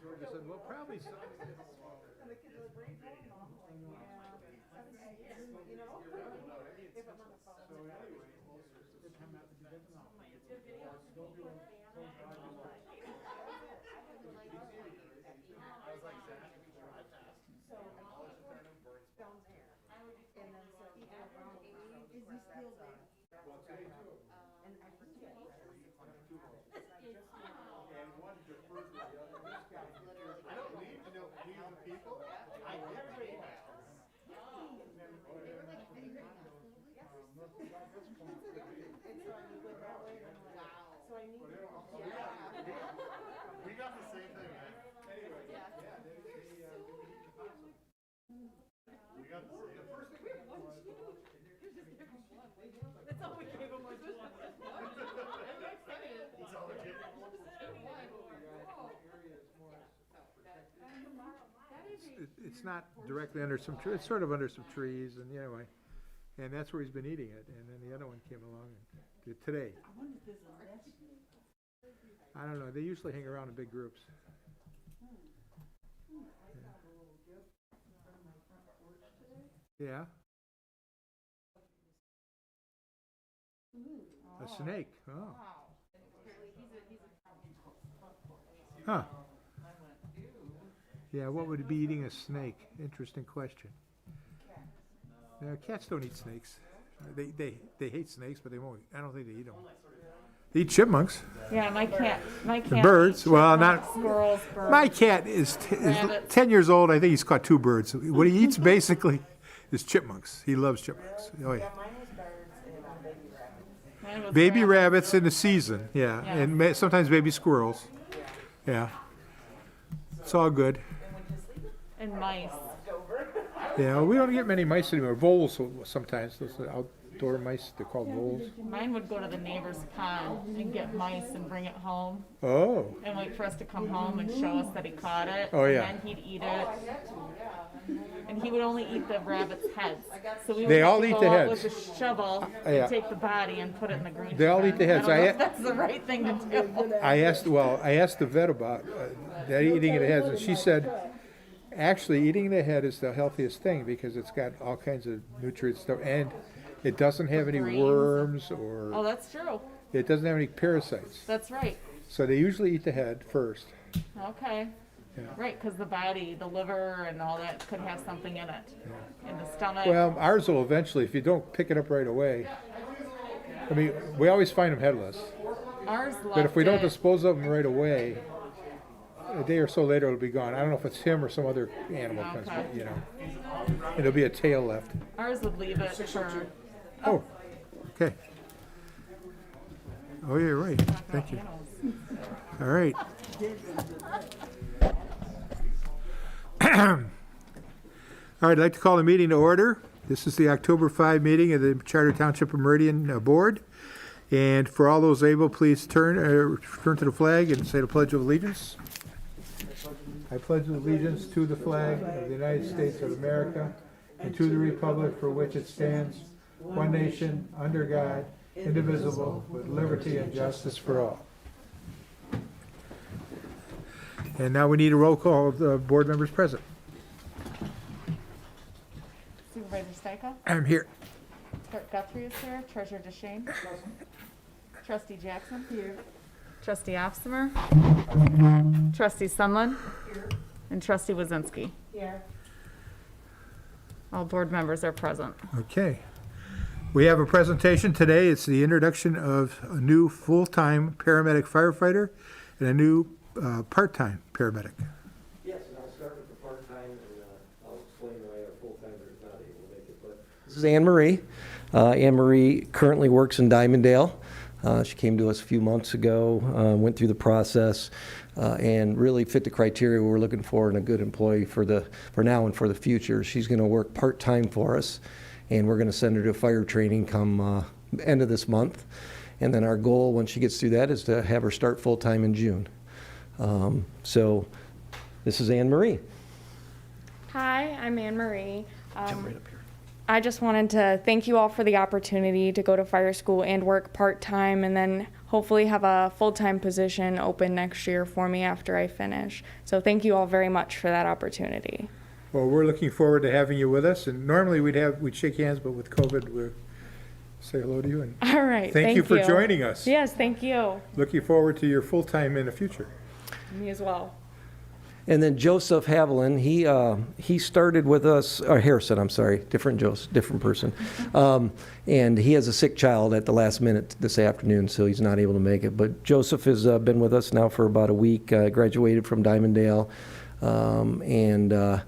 Georgia said, well, probably so. I don't need to know any of the people. I everybody else. We got the same thing, man. Anyway, yeah, we got the same. The first thing That's all we gave him was this one. I'm excited. That's all they give. It's not directly under some trees, it's sort of under some trees, and anyway, and that's where he's been eating it, and then the other one came along and today. I wonder if there's a nest. I don't know, they usually hang around in big groups. Yeah, a snake, oh. Huh. Yeah, what would be eating a snake? Interesting question. Cats don't eat snakes. They hate snakes, but they won't. I don't think they eat them. They eat chipmunks. Yeah, my cat. And birds. Well, not. Squirrels, birds. My cat is 10 years old. I think he's caught 2 birds. What he eats basically is chipmunks. He loves chipmunks. Oh yeah. Mine was birds and baby rabbits. Mine was Baby rabbits in the season. Yeah, Yeah. and sometimes baby squirrels. Yeah. It's all good. And mice. Yeah, we don't get many mice anymore. Voles sometimes. Those outdoor mice, they're called voles. Mine would go to the neighbor's pond and get mice and bring it home Oh. and wait for us to come home and show us that he caught it. Oh, yeah. And then he'd eat it. And he would only eat the rabbits' heads. So we would They have all to eat go the out heads. with a shovel Yeah. and take the body and put it in the green. They all eat the heads. I don't know if that's the right thing to do. I asked the vet about that eating the heads, and she said, actually, eating the head is the healthiest thing because it's got all kinds of nutrients stuff, and it doesn't have any Brains. worms Oh, or that's true. it doesn't have any parasites. That's right. So they usually eat the head first. Okay. Yeah. Right, because the body, the liver, and all that could have something in it. In the stomach. Well, ours will eventually, if you don't pick it up right away. I mean, we always find them headless, Ours but if we don't left it- dispose of them right away, a day or so later it'll be gone. I don't know if it's him or some other animal, comes, Okay. you know. It'll be a tail left. Ours would leave it for. Oh, okay. Oh, yeah, you're right. Thank you. Animals. All right. All right, I'd like to call the meeting to order. This is the October 5 meeting of the Charter Township Meridian Board. And for all those able, please turn to the flag and say the Pledge of Allegiance. I pledge allegiance to the flag of the United States of America and to the republic for which it stands, one nation, under God, indivisible, with liberty and justice for all. And now we need a roll call of the board members present. Supervisor Stika? I'm here. Clerk Guthrie is here. Treasurer DeShane? Trustee Jackson? Here. Trustee Offimer? Trustee Sunland? And Trustee Wazinski? Here. All board members are present. Okay. We have a presentation today. It's the introduction of a new full-time paramedic firefighter and a new part-time paramedic. Yes, and I'll start with the part-time, and I'll explain why our full-timer is not able to make it. But this is Anne Marie. Anne Marie currently works in Dimondale. She came to us a few months ago, went through the process, and really fit the criteria we're looking for in a good employee for now and for the future. She's going to work part-time for us, and we're going to send her to fire training come end of this month. And then our goal, once she gets through that, is to have her start full-time in June. So this is Anne Marie. Hi, I'm Anne Marie. Jump right up here. I just wanted to thank you all for the opportunity to go to fire school and work part-time and then hopefully have a full-time position open next year for me after I finish. So thank you all very much for that opportunity. Well, we're looking forward to having you with us, and normally we'd shake hands, but with COVID, we'll say hello to you, and All right, thank you for joining us. Yes, thank you. Looking forward to your full-time in the future. Me as well. And then Joseph Haviland, he started with us, or Harrison, I'm sorry, different Joseph, different person. And he has a sick child at the last minute this afternoon, so he's not able to make it. But Joseph has been with us now for about a week, graduated from Diamondale, and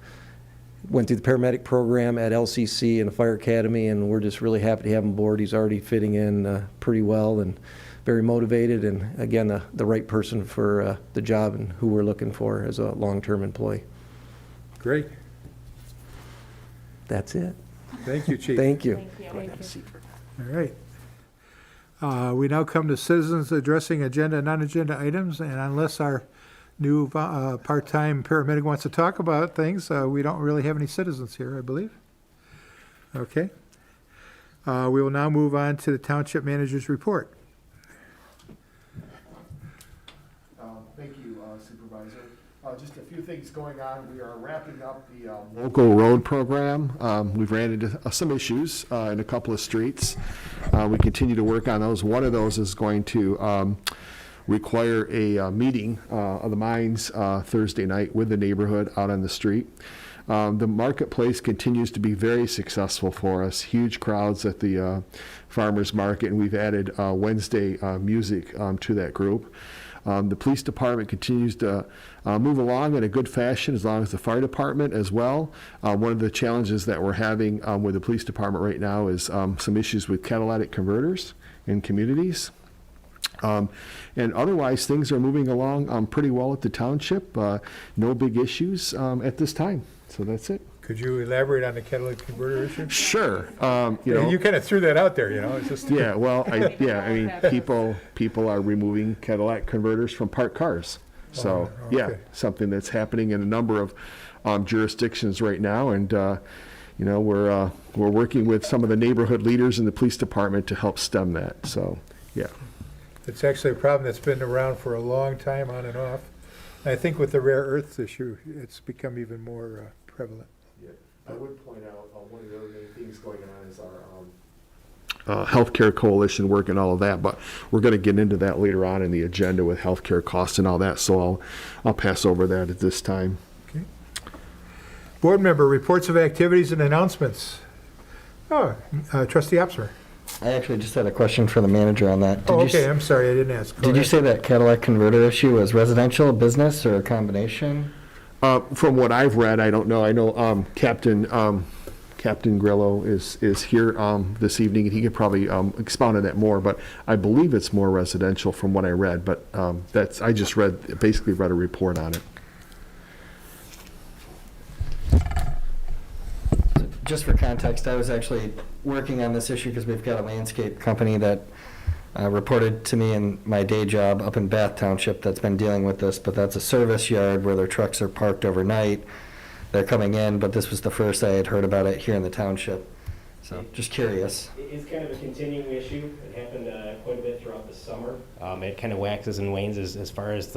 went through the paramedic program at LCC and the Fire Academy, and we're just really happy to have him aboard. He's already fitting in pretty well and very motivated, and again, the right person for the job and who we're looking for as a long-term employee. Great. That's it. Thank you, Chief. Thank you. Thank you. All right. We now come to citizens addressing agenda and non-agenda items, and unless our new part-time paramedic wants to talk about things, we don't really have any citizens here, I believe. Okay. We will now move on to the Township Manager's Report. Thank you, Supervisor. Just a few things going on. We are wrapping up the local road program. We've ran into some issues in a couple of streets. We continue to work on those. One of those is going to require a meeting of the minds Thursday night with the neighborhood out on the street. The marketplace continues to be very successful for us. Huge crowds at the farmers market, and we've added Wednesday music to that group. The police department continues to move along in a good fashion, as long as the fire department as well. One of the challenges that we're having with the police department right now is some issues with catalytic converters in communities. And otherwise, things are moving along pretty well at the township. No big issues at this time. So that's it. Could you elaborate on the catalytic converter issue? Sure. You kind of threw that out there, It's just Yeah, well, I mean, people are removing catalytic converters from parked cars. So, okay. yeah, something that's happening in a number of jurisdictions right now, and we're working with some of the neighborhood leaders in the police department to help stem that. So, yeah. It's actually a problem that's been around for a long time, on and off. And I think with the rare earths issue, it's become even more prevalent. Yeah, I would point out one of the other main things going on is our healthcare coalition work and all of that, but we're going to get into that later on in the agenda with healthcare costs and all that, so I'll pass over that at this time. Okay. Board member reports of activities and announcements. Trustee Opsmer. I actually just had a question for the manager on that. Okay, I'm sorry, I didn't ask. Go Did you ahead. say that Cadillac converter issue was residential, business, or a combination? From what I've read, I don't know. I know Captain Grillo is here this evening, and he could probably expound on that more. But I believe it's more residential from what I read. But I just basically read a report on it. Just for context, I was actually working on this issue because we've got a landscape company that reported to me in my day job up in Bath Township that's been dealing with this, but that's a service yard where their trucks are parked overnight. They're coming in, but this was the first I had heard about it here in the township. So just curious. It's kind of a continuing issue. It happened quite a bit throughout the summer. It kind of waxes and wanes as far as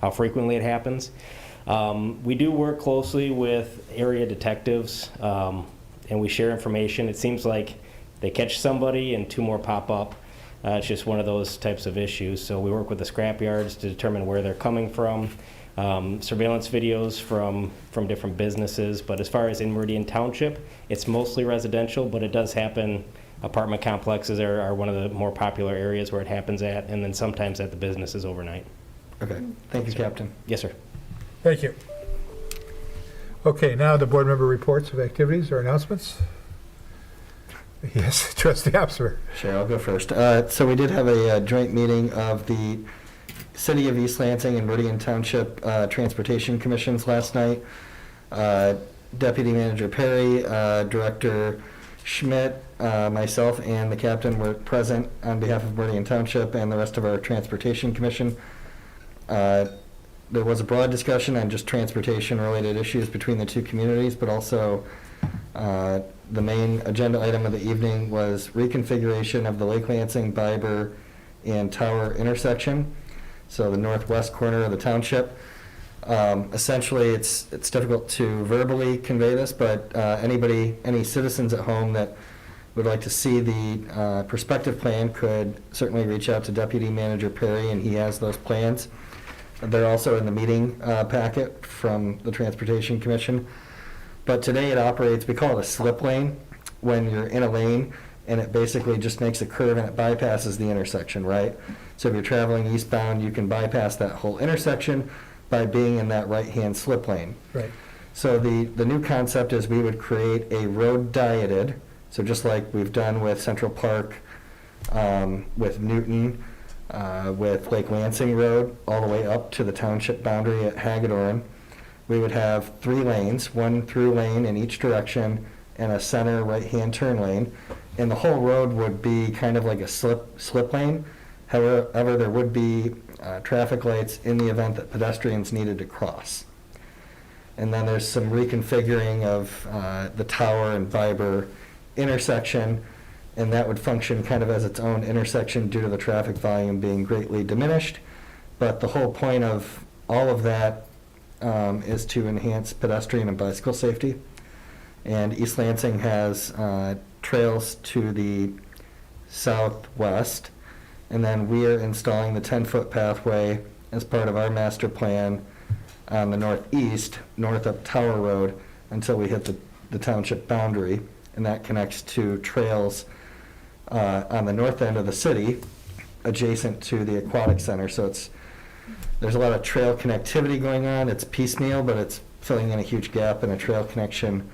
how frequently it happens. We do work closely with area detectives, and we share information. It seems like they catch somebody and two more pop up. It's just one of those types of issues. So we work with the scrap yards to determine where they're coming from. Surveillance videos from different businesses. But as far as in Meridian Township, it's mostly residential, but it does happen. Apartment complexes are one of the more popular areas where it happens at, and then sometimes at the businesses overnight. Okay. Thank you, Captain. Yes, sir. Thank you. Okay, now the board member reports of activities or announcements. Yes, Trustee Opsmer. Sure, I'll go first. So we did have a joint meeting of the City of East Lansing and Meridian Township Transportation Commissions last night. Deputy Manager Perry, Director Schmidt, myself, and the captain were present on behalf of Meridian Township and the rest of our Transportation Commission. There was a broad discussion on just transportation-related issues between the two communities, but also the main agenda item of the evening was reconfiguration of the Lake Lansing, Biber, and Tower intersection, so the northwest corner of the township. Essentially, it's difficult to verbally convey this, but any citizens at home that would like to see the prospective plan could certainly reach out to Deputy Manager Perry, and he has those plans. They're also in the meeting packet from the Transportation Commission. But today it operates, we call it a slip lane, when you're in a lane and it basically just makes a curve and it bypasses the intersection, right? So if you're traveling eastbound, you can bypass that whole intersection by being in that right-hand slip lane. Right. So the new concept is we would create a road dieted, so just like we've done with Central Park, with Newton, with Lake Lansing Road, all the way up to the township boundary at Hagedorn. We would have 3 lanes, 1 through lane in each direction, and a center right-hand turn lane. And the whole road would be kind of like a slip lane. However, there would be traffic lights in the event that pedestrians needed to cross. And then there's some reconfiguring of the Tower and Biber intersection, and that would function kind of as its own intersection due to the traffic volume being greatly diminished. But the whole point of all of that is to enhance pedestrian and bicycle safety. And East Lansing has trails to the southwest, and then we are installing the 10-foot pathway as part of our master plan on the northeast, north of Tower Road, until we hit the township boundary, and that connects to trails on the north end of the city, adjacent to the aquatic center. So there's a lot of trail connectivity going on. It's piecemeal, but it's filling in a huge gap in a trail connection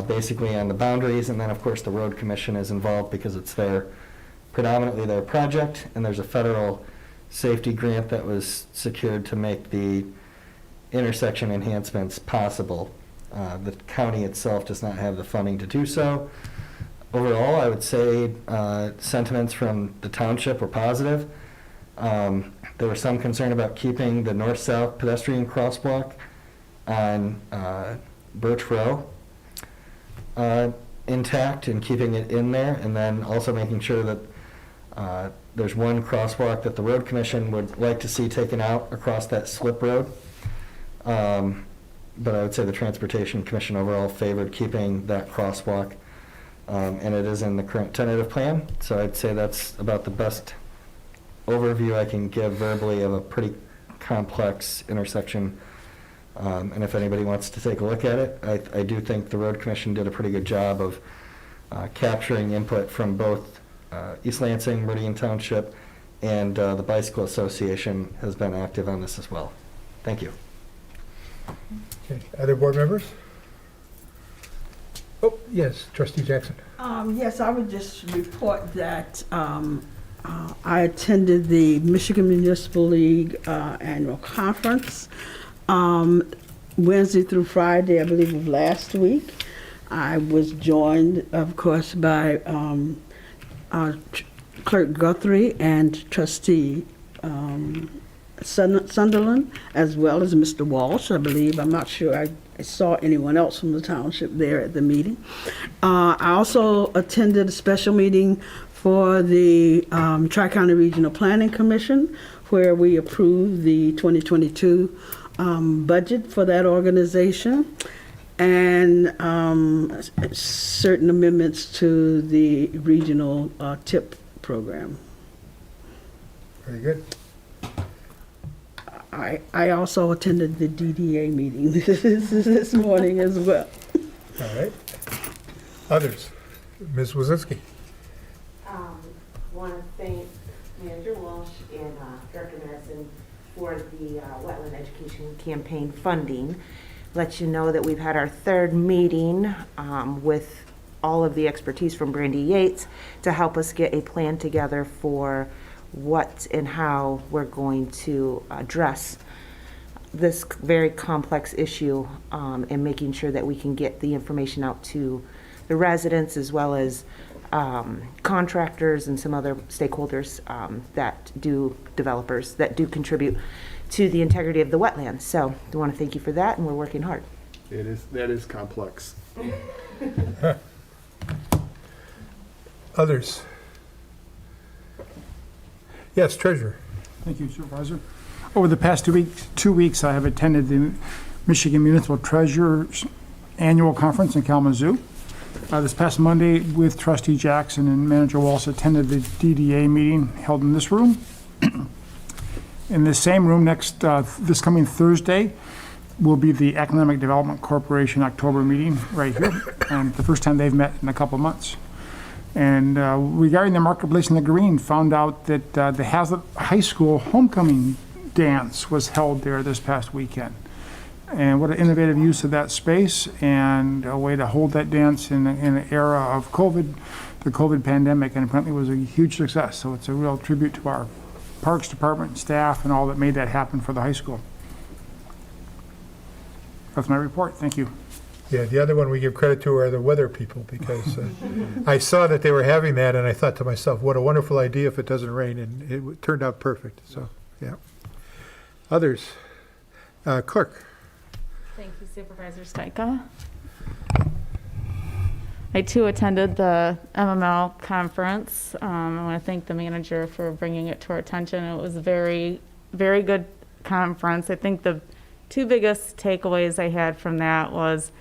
basically on the boundaries. And then, of course, the road commission is involved because it's predominantly their project, and there's a federal safety grant that was secured to make the intersection enhancements possible. The county itself does not have the funding to do so. Overall, I would say sentiments from the township were positive. There was some concern about keeping the north-south pedestrian crosswalk on Birch Row intact and keeping it in there, and then also making sure that there's one crosswalk that the road commission would like to see taken out across that slip road. But I would say the Transportation Commission overall favored keeping that crosswalk, and it is in the current tentative plan. So I'd say that's about the best overview I can give verbally of a pretty complex intersection. And if anybody wants to take a look at it, I do think the Road Commission did a pretty good job of capturing input from both East Lansing, Meridian Township, and the Bicycle Association has been active on this as well. Thank you. Okay. Other board members? Oh, yes, Trustee Jackson. Yes, I would just report that I attended the Michigan Municipal League annual conference Wednesday through Friday, I believe, of last week. I was joined, of course, by Clerk Guthrie and Trustee Sunderland, as well as Mr. Walsh, I believe. I'm not sure I saw anyone else from the township there at the meeting. I also attended a special meeting for the Tri-County Regional Planning Commission, where we approved the 2022 budget for that organization, and certain amendments to the regional TIP program. Very good. I also attended the DDA meeting this morning as well. All right. Others? Ms. Wazinski. Want to thank Manager Walsh and Director Madison for the Wetland Education Campaign funding. Let you know that we've had our third meeting with all of the expertise from Brandy Yates to help us get a plan together for what and how we're going to address this very complex issue, and making sure that we can get the information out to the residents as well as contractors and some other stakeholders developers that do contribute to the integrity of the wetlands. So I want to thank you for that, and we're working hard. That is complex. Others? Yes, Treasurer. Thank you, Supervisor. Over the past 2 weeks, I have attended the Michigan Municipal Treasurers Annual Conference in Kalamazoo. This past Monday, with Trustee Jackson and Manager Walsh, attended the DDA meeting held in this room. In this same room, this coming Thursday, will be the Economic Development Corporation October meeting right here, and the first time they've met in a couple of months. And regarding the Marketplace in the Green, found out that the Hazlitt High School homecoming dance was held there this past weekend. And what an innovative use of that space and a way to hold that dance in an era of COVID, the COVID pandemic, and apparently was a huge success. So it's a real tribute to our Parks Department staff and all that made that happen for the high school. That's my report. Thank you. Yeah, the other one we give credit to are the weather people, because I saw that they were having that, and I thought to myself, what a wonderful idea if it doesn't rain, and it turned out perfect. So, yeah. Others? Clerk? Thank you, Supervisor Stajka. I too attended the MML conference. I want to thank the manager for bringing it to our attention. It was a very, very good conference. I think the two biggest takeaways I had from that was,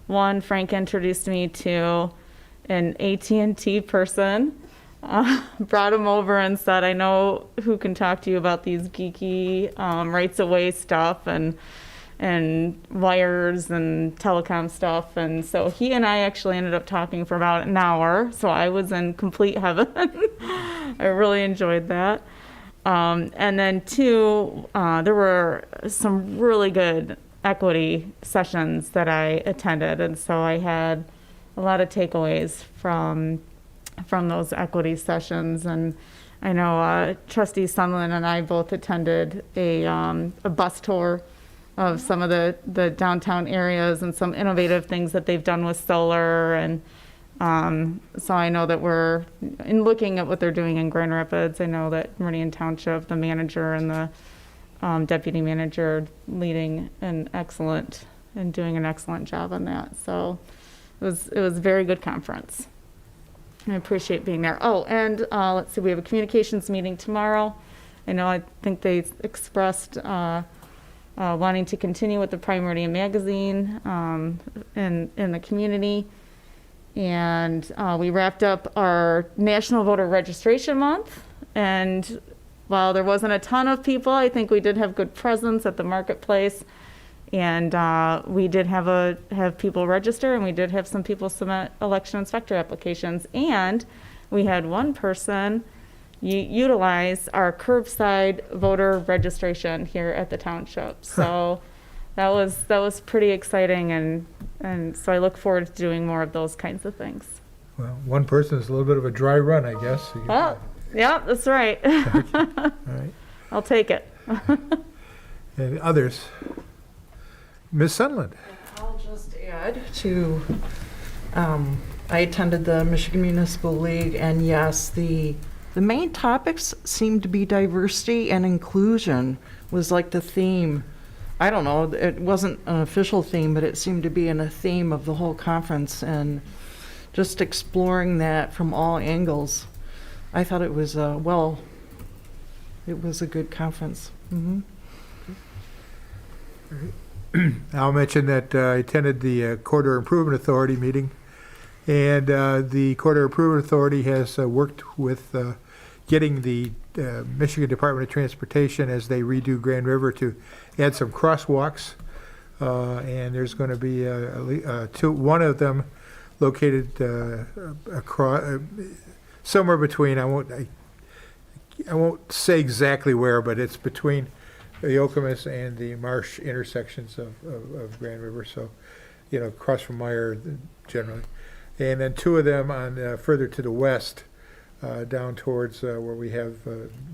one, Frank introduced me to an AT&T person, brought him over and said, I know who can talk to you about these geeky rights of way stuff and wires and telecom stuff. And so he and I actually ended up talking for about an hour. So I was in complete heaven. I really enjoyed that. And then two, there were some really good equity sessions that I attended. And so I had a lot of takeaways from those equity sessions. And I know Trustee Sunland and I both attended a bus tour of some of the downtown areas and some innovative things that they've done with solar. And so I know that we're, in looking at what they're doing in Grand Rapids, I know that Meridian Township, the manager and the deputy manager leading an excellent and doing an excellent job on that. So it was a very good conference. I appreciate being there. Oh, and let's see, we have a communications meeting tomorrow. I think they expressed wanting to continue with the Prime Meridian magazine in the community. And we wrapped up our National Voter Registration Month. And while there wasn't a ton of people, I think we did have good presence at the marketplace. And we did have people register, and we did have some people submit election inspector applications. And we had one person utilize our curbside voter registration here at the township. So that was pretty exciting, and so I look forward to doing more of those kinds of things. Well, one person is a little bit of a dry run, I guess. Oh, yeah, that's right. All right. I'll take it. And others? Ms. Sunland? I'll just add to, I attended the Michigan Municipal League, and yes, the main topics seemed to be diversity and inclusion was like the theme. I don't know, it wasn't an official theme, but it seemed to be in a theme of the whole conference, and just exploring that from all angles. I thought it was, it was a good conference. Mm-hmm. I'll mention that I attended the Corridor Improvement Authority meeting, and the Corridor Improvement Authority has worked with getting the Michigan Department of Transportation, as they redo Grand River, to add some crosswalks, and there's going to be one of them located across somewhere between, I won't say exactly where, but it's between the Okemos and the Marsh intersections of Grand River, so, across from Meyer generally. And then two of them on further to the west, down towards where we have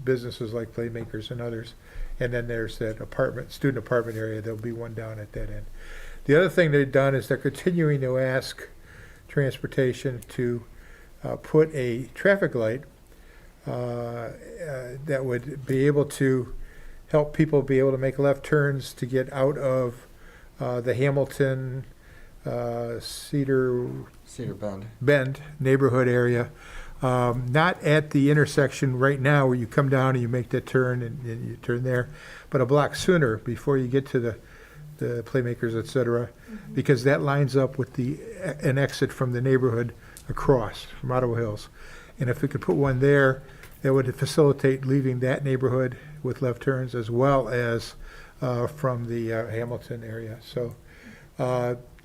businesses like Playmakers and others. And then there's that student apartment area. There'll be one down at that end. The other thing they've done is they're continuing to ask transportation to put a traffic light that would be able to help people be able to make left turns to get out of the Hamilton, Cedar Cedar Bend. Bend neighborhood area Not at the intersection right now where you come down and you make that turn and you turn there, but a block sooner before you get to the Playmakers, et cetera, because that lines up with an exit from the neighborhood across from Ottawa Hills. And if we could put one there, that would facilitate leaving that neighborhood with left turns as well as from the Hamilton area. So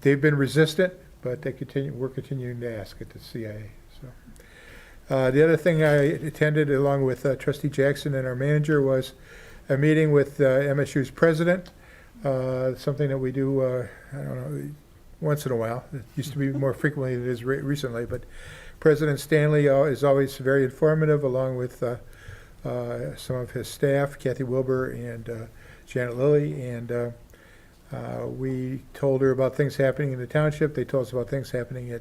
they've been resistant, but we're continuing to ask at the CIA. So the other thing I attended along with Trustee Jackson and our manager was a meeting with MSU's president, something that we do, I don't know, once in a while. It used to be more frequently than it is recently, but President Stanley is always very informative, along with some of his staff, Kathy Wilbur and Janet Lilly, and we told her about things happening in the township. They told us about things happening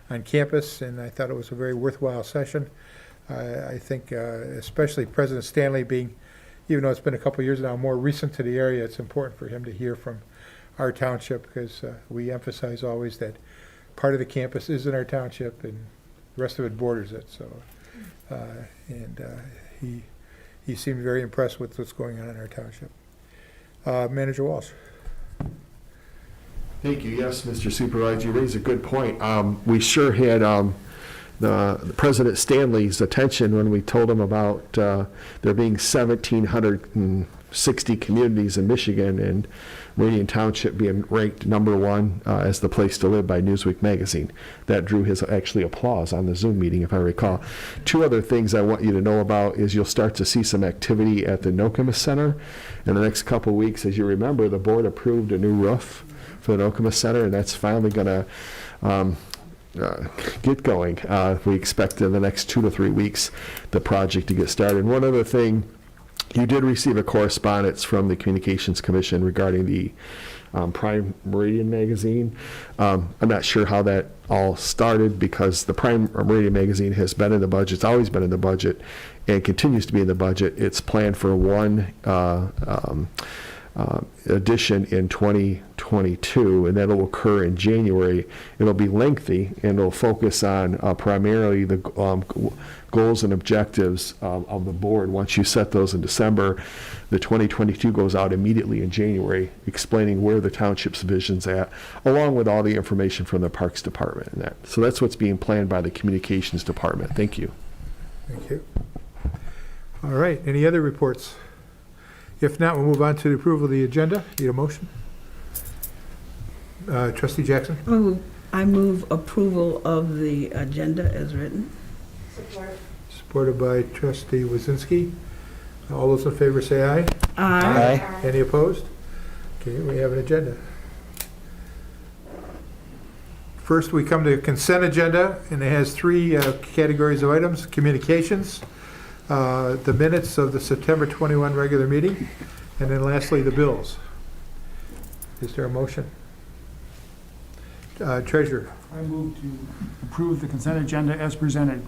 on campus, and I thought it was a very worthwhile session. I think especially President Stanley being, even though it's been a couple of years now, more recent to the area, it's important for him to hear from our township, because we emphasize always that part of the campus is in our township and the rest of it borders it. So, he seemed very impressed with what's going on in our township. Manager Walsh. Thank you. Yes, Mr. Supervisor, you raise a good point. We sure had the President Stanley's attention when we told him about there being 1,760 communities in Michigan, and Meridian Township being ranked #1 as the place to live by Newsweek magazine. That drew his actually applause on the Zoom meeting, if I recall. Two other things I want you to know about is you'll start to see some activity at the Nokomis Center in the next couple of weeks. As you remember, the board approved a new roof for the Nokomis Center, and that's finally going to get going. We expect in the next 2 to 3 weeks the project to get started. And one other thing, you did receive a correspondence from the Communications Commission regarding the Prime Meridian magazine. I'm not sure how that all started, because the Prime Meridian magazine has been in the budget, it's always been in the budget, and continues to be in the budget. It's planned for one edition in 2022, and that'll occur in January. It'll be lengthy, and it'll focus on primarily the goals and objectives of the board. Once you set those in December, the 2022 goes out immediately in January, explaining where the township's vision's at, along with all the information from the Parks Department and that. So that's what's being planned by the Communications Department. Thank you. Thank you. All right, any other reports? If not, we'll move on to the approval of the agenda. Need a motion? Trustee Jackson? I move approval of the agenda as written. Support. Supported by Trustee Wazinski. All those in favor say aye. Aye. Any opposed? Okay, we have an agenda. First, we come to the consent agenda, and it has 3 categories of items: communications, the minutes of the September 21 regular meeting, and then lastly, the bills. Is there a motion? Treasurer? I move to approve the consent agenda as presented.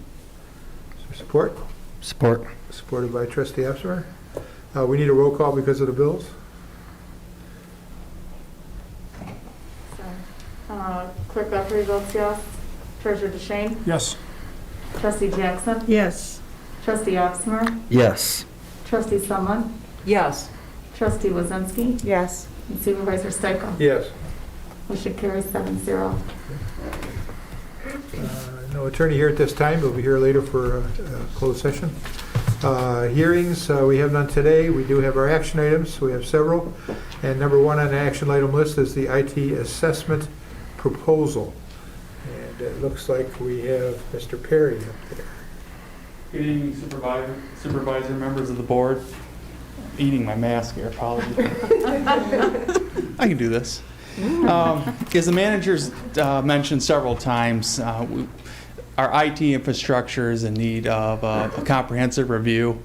Is there support? Support. Supported by Trustee Epsimer. We need a roll call because of the bills. Clerk Guthrie votes yes. Treasurer DeShane? Yes. Trustee Jackson? Yes. Trustee Epsimer? Yes. Trustee Sumlin? Yes. Trustee Wazinski? Yes. And Supervisor Steichel? Yes. Motion carries 7-0. No attorney here at this time. We'll be here later for a closed session. Hearings, we have none today. We do have our action items. We have several. And number 1 on the action item list is the IT assessment proposal. And it looks like we have Mr. Perry up there. Good evening, Supervisor, members of the board. Eating my mask here, apologies. I can do this. As the managers mentioned several times, our IT infrastructure is in need of a comprehensive review.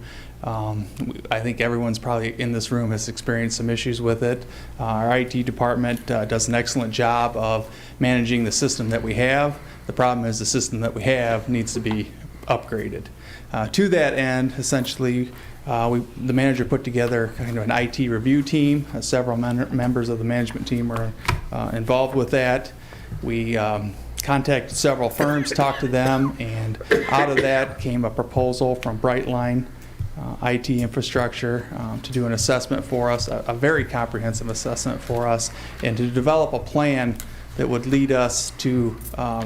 I think everyone's probably in this room has experienced some issues with it. Our IT department does an excellent job of managing the system that we have. The problem is the system that we have needs to be upgraded. To that end, essentially, the manager put together kind of an IT review team. Several members of the management team were involved with that. We contacted several firms, talked to them, and out of that came a proposal from Brightline IT Infrastructure to do an assessment for us, a very comprehensive assessment for us, and to develop a plan that would lead us to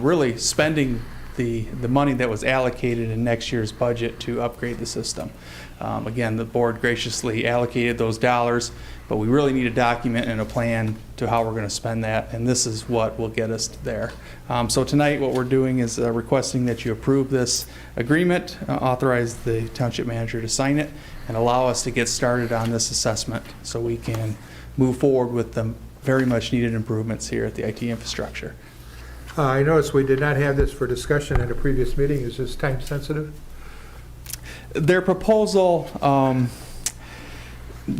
really spending the money that was allocated in next year's budget to upgrade the system. Again, the board graciously allocated those dollars, but we really need a document and a plan to how we're going to spend that, and this is what will get us there. So tonight what we're doing is requesting that you approve this agreement, authorize the township manager to sign it, and allow us to get started on this assessment so we can move forward with the very much needed improvements here at the IT infrastructure. I noticed we did not have this for discussion at a previous meeting. Is this time sensitive? Their proposal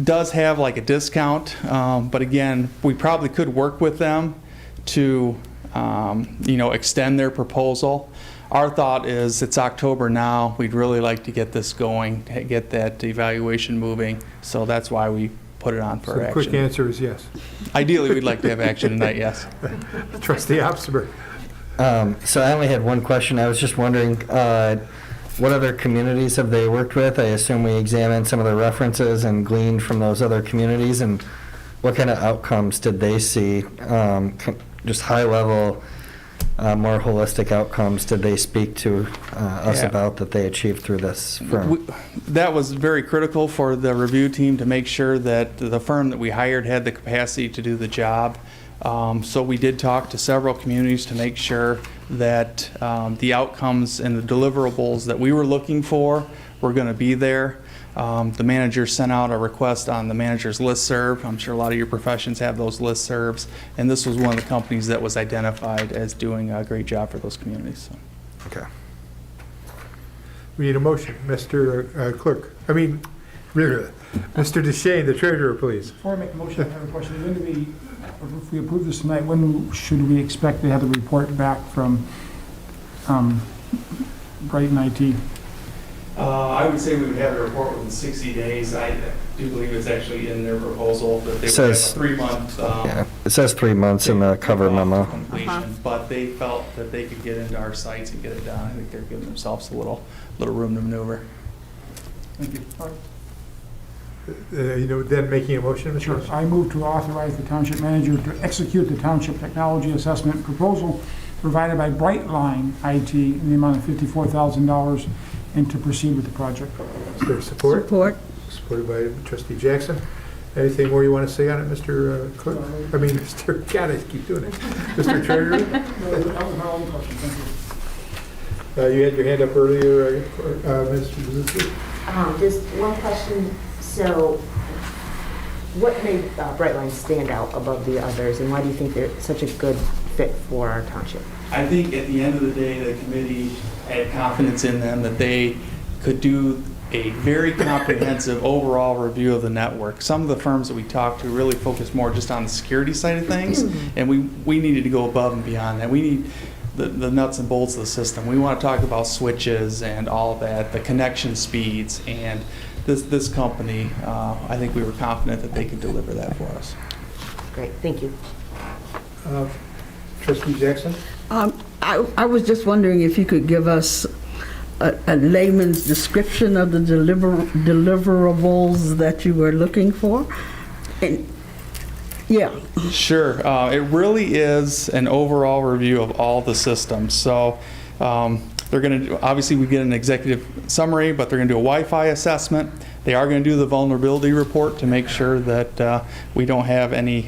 does have like a discount, but again, we probably could work with them to extend their proposal. Our thought is it's October now. We'd really like to get this going, get that evaluation moving, so that's why we put it on for So the action. quick answer is yes. Ideally, we'd like to have action tonight, yes. Trustee Opsberg. So I only had one question. I was just wondering, what other communities have they worked with? I assume we examined some of the references and gleaned from those other communities, and what kind of outcomes did they see? Just high level, more holistic outcomes did they speak to us about that they achieved through this firm? That was very critical for the review team to make sure that the firm that we hired had the capacity to do the job. So we did talk to several communities to make sure that the outcomes and the deliverables that we were looking for were going to be there. The manager sent out a request on the manager's listserv. I'm sure a lot of your professions have those listservs, and this was one of the companies that was identified as doing a great job for those communities. So. Okay. We need a motion. Mr. Clerk. Mr. Deshane, the treasurer, please. Before I make a motion, I have a question. When do we, if we approve this tonight, when should we expect to have the report back from Brighton IT? I would say we would have a report within 60 days. I do believe it's actually in their proposal that they would have a 3-month. Yeah, it says 3 months in the cover memo. Completion, but they felt that they could get into our sites and get it done. I think they're giving themselves a little room to maneuver. Thank you. All right. Then making a motion, Mr. Sure. President? I move to authorize the township manager to execute the township technology assessment proposal provided by Brightline IT in the amount of $54,000 and to proceed with the project. Is there support? Support. Supported by Trustee Jackson. Anything more you want to say on it, Mr. Clerk? Mr. God, I keep doing it. Mr. Treasurer? No, that was my only question. Thank you. You had your hand up earlier, Mr. Brzezinski. Just one question. So what made Brightline stand out above the others, and why do you think they're such a good fit for our township? I think at the end of the day, the committee had confidence in them that they could do a very comprehensive overall review of the network. Some of the firms that we talked to really focused more just on the security side of things, and we needed to go above and beyond that. We need the nuts and bolts of the system. We want to talk about switches and all of that, the connection speeds, and this company, I think we were confident that they could deliver that for us. Great, thank you. Trustee Jackson? I was just wondering if you could give us a layman's description of the deliverables that you were looking for? And, yeah. Sure. It really is an overall review of all the systems. So they're going to, obviously we get an executive summary, but they're going to do a Wi-Fi assessment. They are going to do the vulnerability report to make sure that we don't have any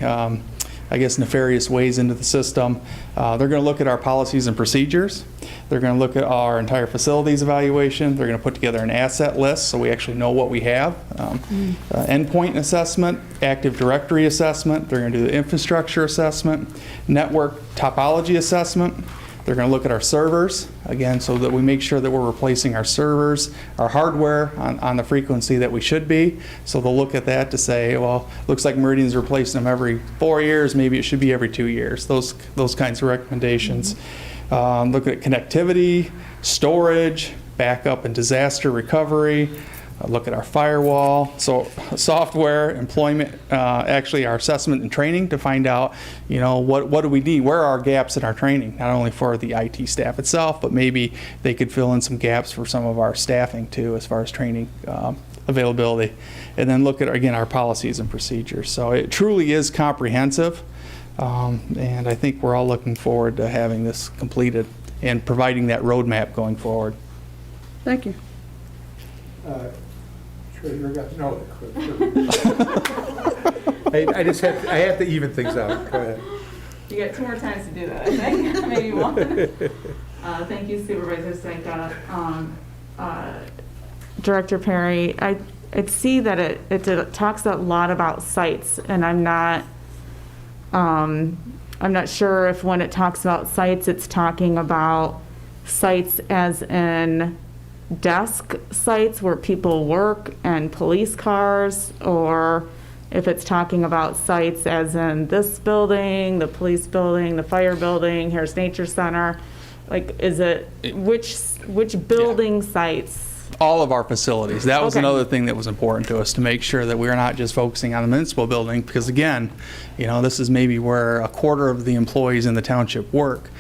nefarious ways into the system. They're going to look at our policies and procedures. They're going to look at our entire facilities evaluation. They're going to put together an asset list so we actually know what we have. Endpoint assessment, Active Directory assessment. They're going to do the infrastructure assessment, network topology assessment. They're going to look at our servers, again, so that we make sure that we're replacing our servers, our hardware on the frequency that we should be. So they'll look at that to say, well, looks like Meridian's replacing them every 4 years, maybe it should be every 2 years, those kinds of recommendations. Look at connectivity, storage, backup and disaster recovery, look at our firewall, so software, employment, actually our assessment and training to find out, what do we need? Where are our gaps in our training? Not only for the IT staff itself, but maybe they could fill in some gaps for some of our staffing too, as far as training availability. And then look at, again, our policies and procedures. So it truly is comprehensive. And I think we're all looking forward to having this completed and providing that roadmap going forward. Thank you. Treasurer got, no. I just have, I have to even things out. Go ahead. You get 2 more times to do that, I think, maybe 1. Thank you, Supervisor Stanka. Director Perry, I see that it talks a lot about sites, and I'm not sure if when it talks about sites, it's talking about sites as in desk sites where people work and police cars, or if it's talking about sites as in this building, the police building, the fire building, Harris Nature Center. Like, is it, which building sites? All of our facilities. That was Okay. another thing that was important to us, to make sure that we're not just focusing on the municipal building, because again, this is maybe where 1/4 of the employees in the township work.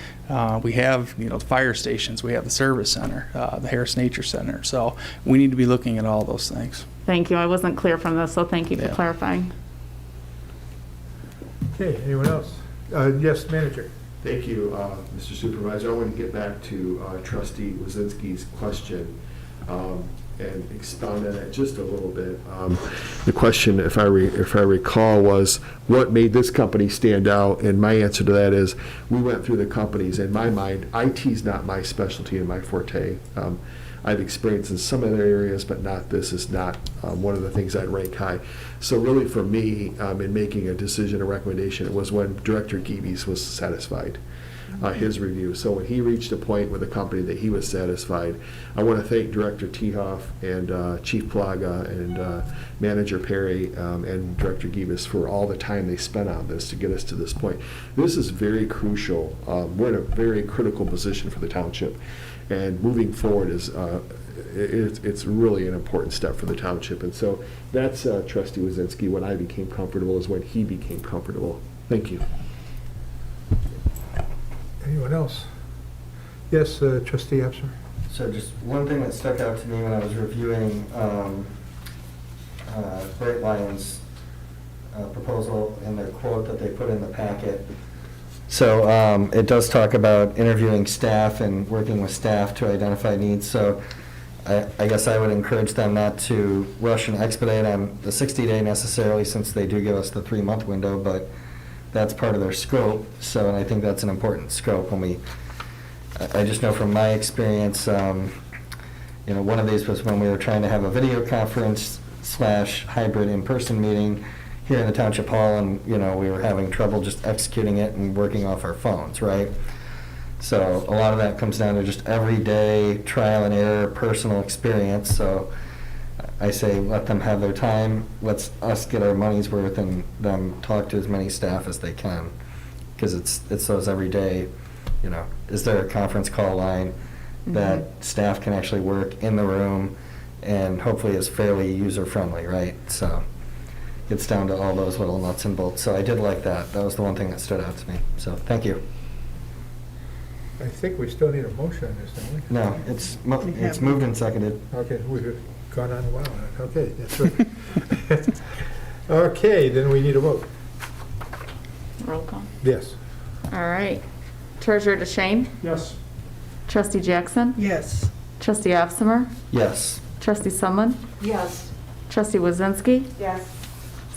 We have, the fire stations, we have the service center, the Harris Nature Center. So we need to be looking at all those things. Thank you. I wasn't clear from this, so thank you for Yeah. clarifying. Okay, anyone else? Yes, manager. Thank you, Mr. Supervisor. I want to get back to Trustee Wazinski's question and expound on that just a little bit. The question, if I recall, was what made this company stand out? And my answer to that is we went through the companies. In my mind, IT is not my specialty and my forte. I've experienced in some other areas, but this is not one of the things I'd rank high. So really for me, in making a decision, a recommendation, it was when Director Geebies was satisfied, his review. So when he reached a point with the company that he was satisfied, I want to thank Director Tehoff and Chief Plaga and Manager Perry and Director Geebies for all the time they spent on this to get us to this point. This is very crucial. We're in a very critical position for the township. And moving forward is it's really an important step for the township. And so that's Trustee Wazinski. When I became comfortable is when he became comfortable. Thank you. Anyone else? Yes, Trustee Epser. So just one thing that stuck out to me when I was reviewing Bright Lion's proposal and their quote that they put in the packet. So it does talk about interviewing staff and working with staff to identify needs. So I guess I would encourage them not to rush and expedite on the 60-day necessarily, since they do give us the 3-month window, but that's part of their scope. So, and I think that's an important scope I just know from my experience, one of these was when we were trying to have a video conference / hybrid in-person meeting here in the township hall, and we were having trouble just executing it and working off our phones, right? So a lot of that comes down to just everyday trial and error, personal experience. So I say let them have their time. Let's us get our money's worth and them talk to as many staff as they can, because it's those everyday. Is there a conference call line that staff can actually work in the room, and hopefully is fairly user friendly, right? So it's down to all those little nuts and bolts. So I did like that. That was the one thing that stood out to me. So thank you. I think we still need a motion on this, don't we? No, it's moved and seconded. Okay, we've gone on a while. Okay, that's right. Okay, then we need a vote. Roll call. Yes. All right. Treasurer DeShane? Yes. Trustee Jackson? Yes. Trustee Afsemer? Yes. Trustee Sumlin? Yes. Trustee Wazinski? Yes.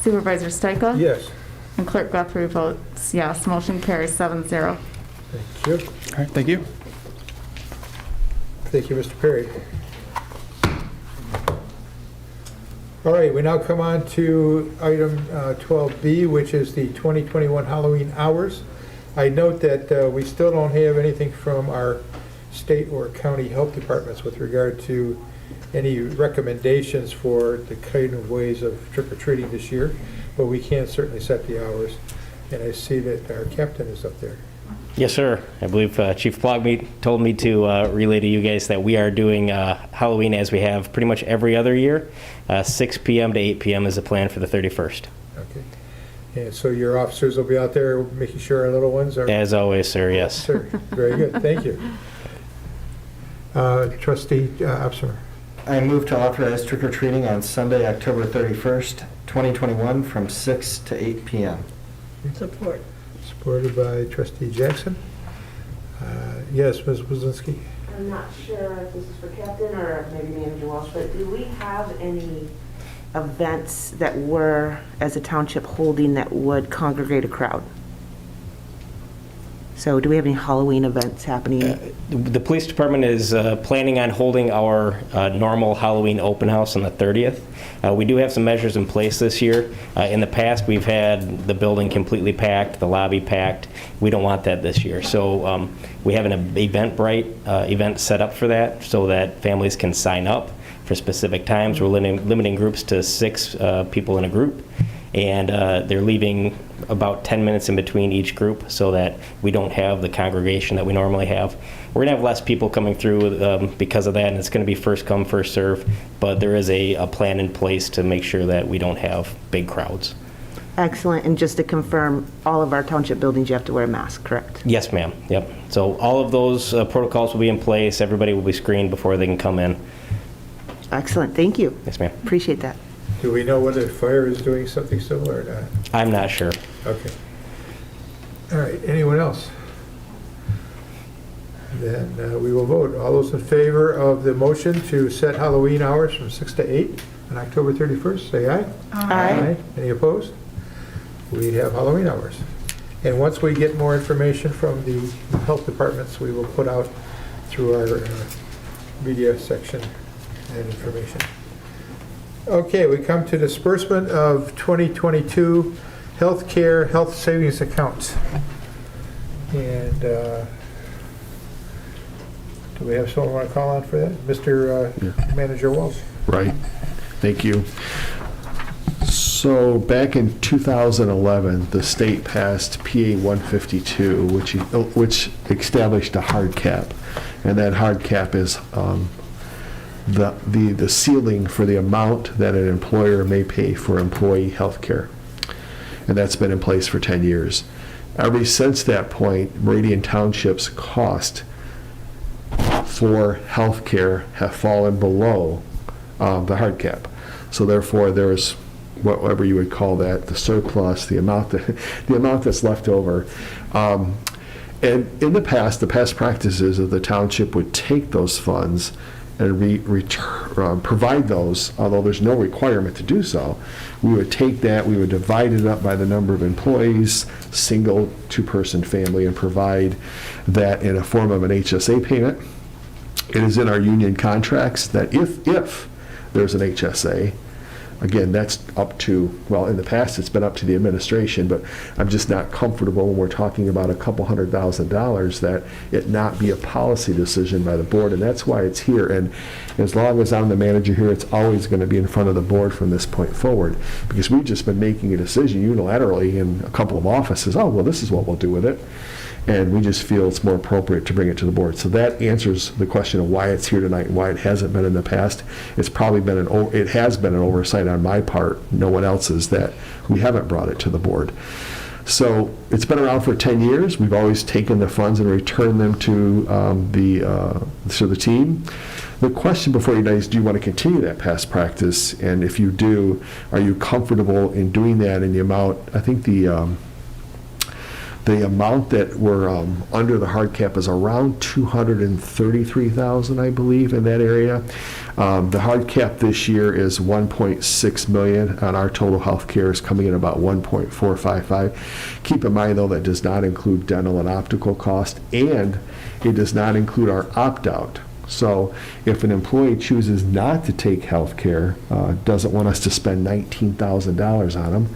Supervisor Stajka? Yes. And Clerk Guthrie votes yes. Motion carries 7-0. Thank you. All right, thank you. Thank you, Mr. Perry. All right, we now come on to item 12B, which is the 2021 Halloween hours. I note that we still don't have anything from our state or county health departments with regard to any recommendations for the kind of ways of trick-or-treating this year, but we can certainly set the hours. And I see that our captain is up there. Yes, sir. I believe Chief Plogmeat told me to relay to you guys that we are doing Halloween as we have pretty much every other year. 6 p.m. to 8 p.m. is the plan for the 31st. Okay. And so your officers will be out there making sure our little ones are... As always, sir, yes. Sir, very good, thank you. Trustee Opsimer. I move to authorize trick-or-treating on Sunday, October 31st, 2021, from 6 to 8 p.m. Support. Supported by Trustee Jackson. Yes, Ms. Wozinski. I'm not sure if this is for Captain or maybe Manager Walsh, but do we have any events that we're, as a township, holding that would congregate a crowd? So do we have any Halloween events happening? The police department is planning on holding our normal Halloween open house on the 30th. We do have some measures in place this year. In the past, we've had the building completely packed, the lobby packed. We don't want that this year. So we have an Eventbrite event set up for that so that families can sign up for specific times. We're limiting groups to 6 people in a group. And they're leaving about 10 minutes in between each group so that we don't have the congregation that we normally have. We're going to have less people coming through because of that, and it's going to be first come, first serve, but there is a plan in place to make sure that we don't have big crowds. Excellent. And just to confirm, all of our township buildings, you have to wear a mask, correct? Yes, ma'am. Yep. So all of those protocols will be in place. Everybody will be screened before they can come in. Excellent. Thank you. Yes, ma'am. Appreciate that. Do we know whether fire is doing something similar or not? I'm not sure. Okay. All right, anyone else? Then we will vote. All those in favor of the motion to set Halloween hours from 6 to 8 on October 31st, say aye. Aye. Any opposed? We have Halloween hours. And once we get more information from the health departments, we will put out through our media section that information. Okay, we come to disbursement of 2022 healthcare health savings accounts. And do we have someone want to call on for that? Mr. Manager Walsh. Right. Thank you. So back in 2011, the state passed PA 152, which established a hard cap. And that hard cap is the ceiling for the amount that an employer may pay for employee health care. And that's been in place for 10 years. Ever since that point, Meridian Township's cost for health care have fallen below the hard cap. So therefore, there's whatever you would call that, the surplus, the amount that's left over. And in the past practices of the township would take those funds and provide those, although there's no requirement to do so. We would take that, we would divide it up by the number of employees, single, 2-person family, and provide that in a form of an HSA payment. It is in our union contracts that if there's an HSA, again, that's up to, well, in the past it's been up to the administration, but I'm just not comfortable when we're talking about a couple $100,000 that it not be a policy decision by the board, and that's why it's here. And as long as I'm the manager here, it's always going to be in front of the board from this point forward, because we've just been making a decision unilaterally in a couple of offices. Oh, well, this is what we'll do with it. And we just feel it's more appropriate to bring it to the board. So that answers the question of why it's here tonight and why it hasn't been in the past. It's probably been it has been an oversight on my part, no one else's, that we haven't brought it to the board. So it's been around for 10 years. We've always taken the funds and returned them to the team. The question before you is, do you want to continue that past practice? And if you do, are you comfortable in doing that in the amount? I think the amount that we're under the hard cap is around $233,000, I believe, in that area. The hard cap this year is $1.6 million, and our total health care is coming in about $1.455. Keep in mind, though, that does not include dental and optical cost, and it does not include our opt-out. So if an employee chooses not to take health care, doesn't want us to spend $19,000 on them,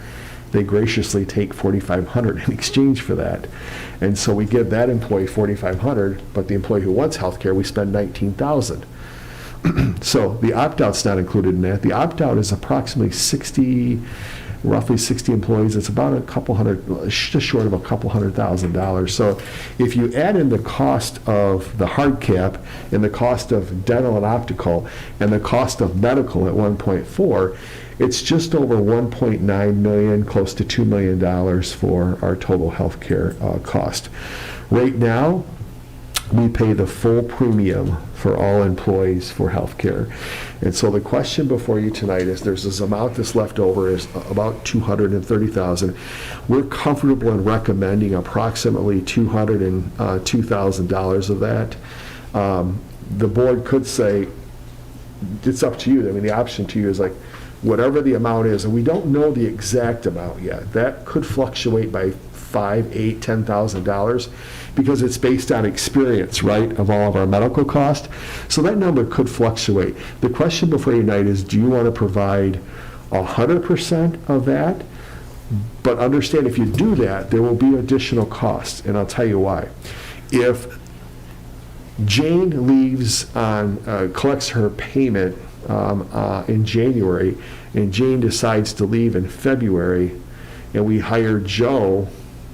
they graciously take $4,500 in exchange for that. And so we give that employee $4,500, but the employee who wants health care, we spend $19,000. So the opt-out's not included in that. The opt-out is approximately roughly 60 employees, it's about a couple hundred, just short of a couple $100,000. So if you add in the cost of the hard cap and the cost of dental and optical and the cost of medical at 1.4, it's just over 1.9 million, close to $2 million for our total health care cost. Right now, we pay the full premium for all employees for health care. And so the question before you tonight is, there's this amount that's left over is about $230,000. We're comfortable in recommending approximately $202,000 of that. The board could say, it's up to you. I mean, the option to you is like, whatever the amount is, and we don't know the exact amount yet. That could fluctuate by $5,000, $8,000, $10,000 because it's based on experience, right, of all of our medical costs. So that number could fluctuate. The question before you tonight is, do you want to provide 100% of that? But understand, if you do that, there will be additional costs, and I'll tell you why. If Jane leaves on, collects her payment in January, and Jane decides to leave in February, and we hire Joe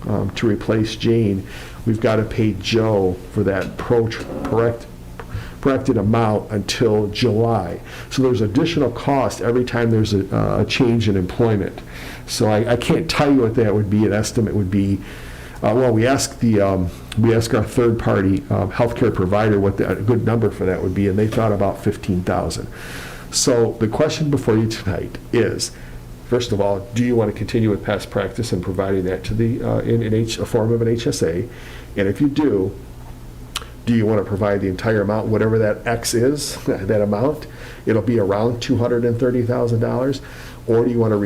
to replace Jane, we've got to pay Joe for that corrected amount until July. So there's additional cost every time there's a change in employment. So I can't tell you what that would be. An estimate would be, well, we ask our third-party healthcare provider what a good number for that would be, and they thought about $15,000. So the question before you tonight is, first of all, do you want to continue with past practice and providing that to the in a form of an HSA? And if you do you want to provide the entire amount, whatever that X is, that amount? It'll be around $230,000. Or do you want to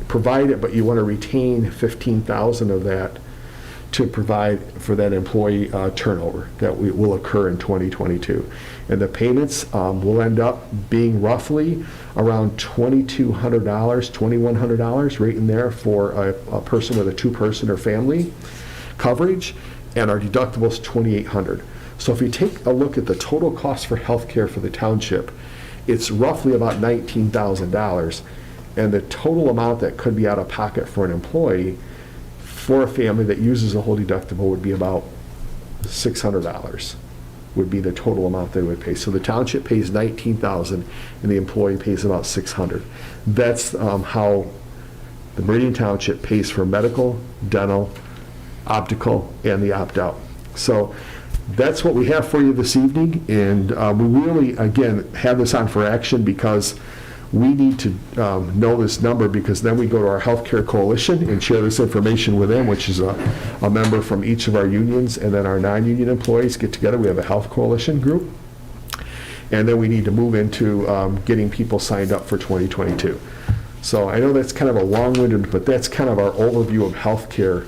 provide it, but you want to retain $15,000 of that to provide for that employee turnover that will occur in 2022. And the payments will end up being roughly around $2,200, $2,100, right in there for a person with a two-person or family coverage, and our deductible is $2,800. So if you take a look at the total cost for health care for the township, it's roughly about $19,000, and the total amount that could be out of pocket for an employee for a family that uses a whole deductible would be about $600 would be the total amount they would pay. So the township pays $19,000 and the employee pays about $600. That's how the Meridian Township pays for medical, dental, optical, and the opt-out. So that's what we have for you this evening, and we really, again, have this on for action because we need to know this number, because then we go to our healthcare coalition and share this information with them, which is a member from each of our unions, and then our non-union employees get together. We have a health coalition group, and then we need to move into getting people signed up for 2022. So I know that's kind of a long-winded, but that's kind of our overview of healthcare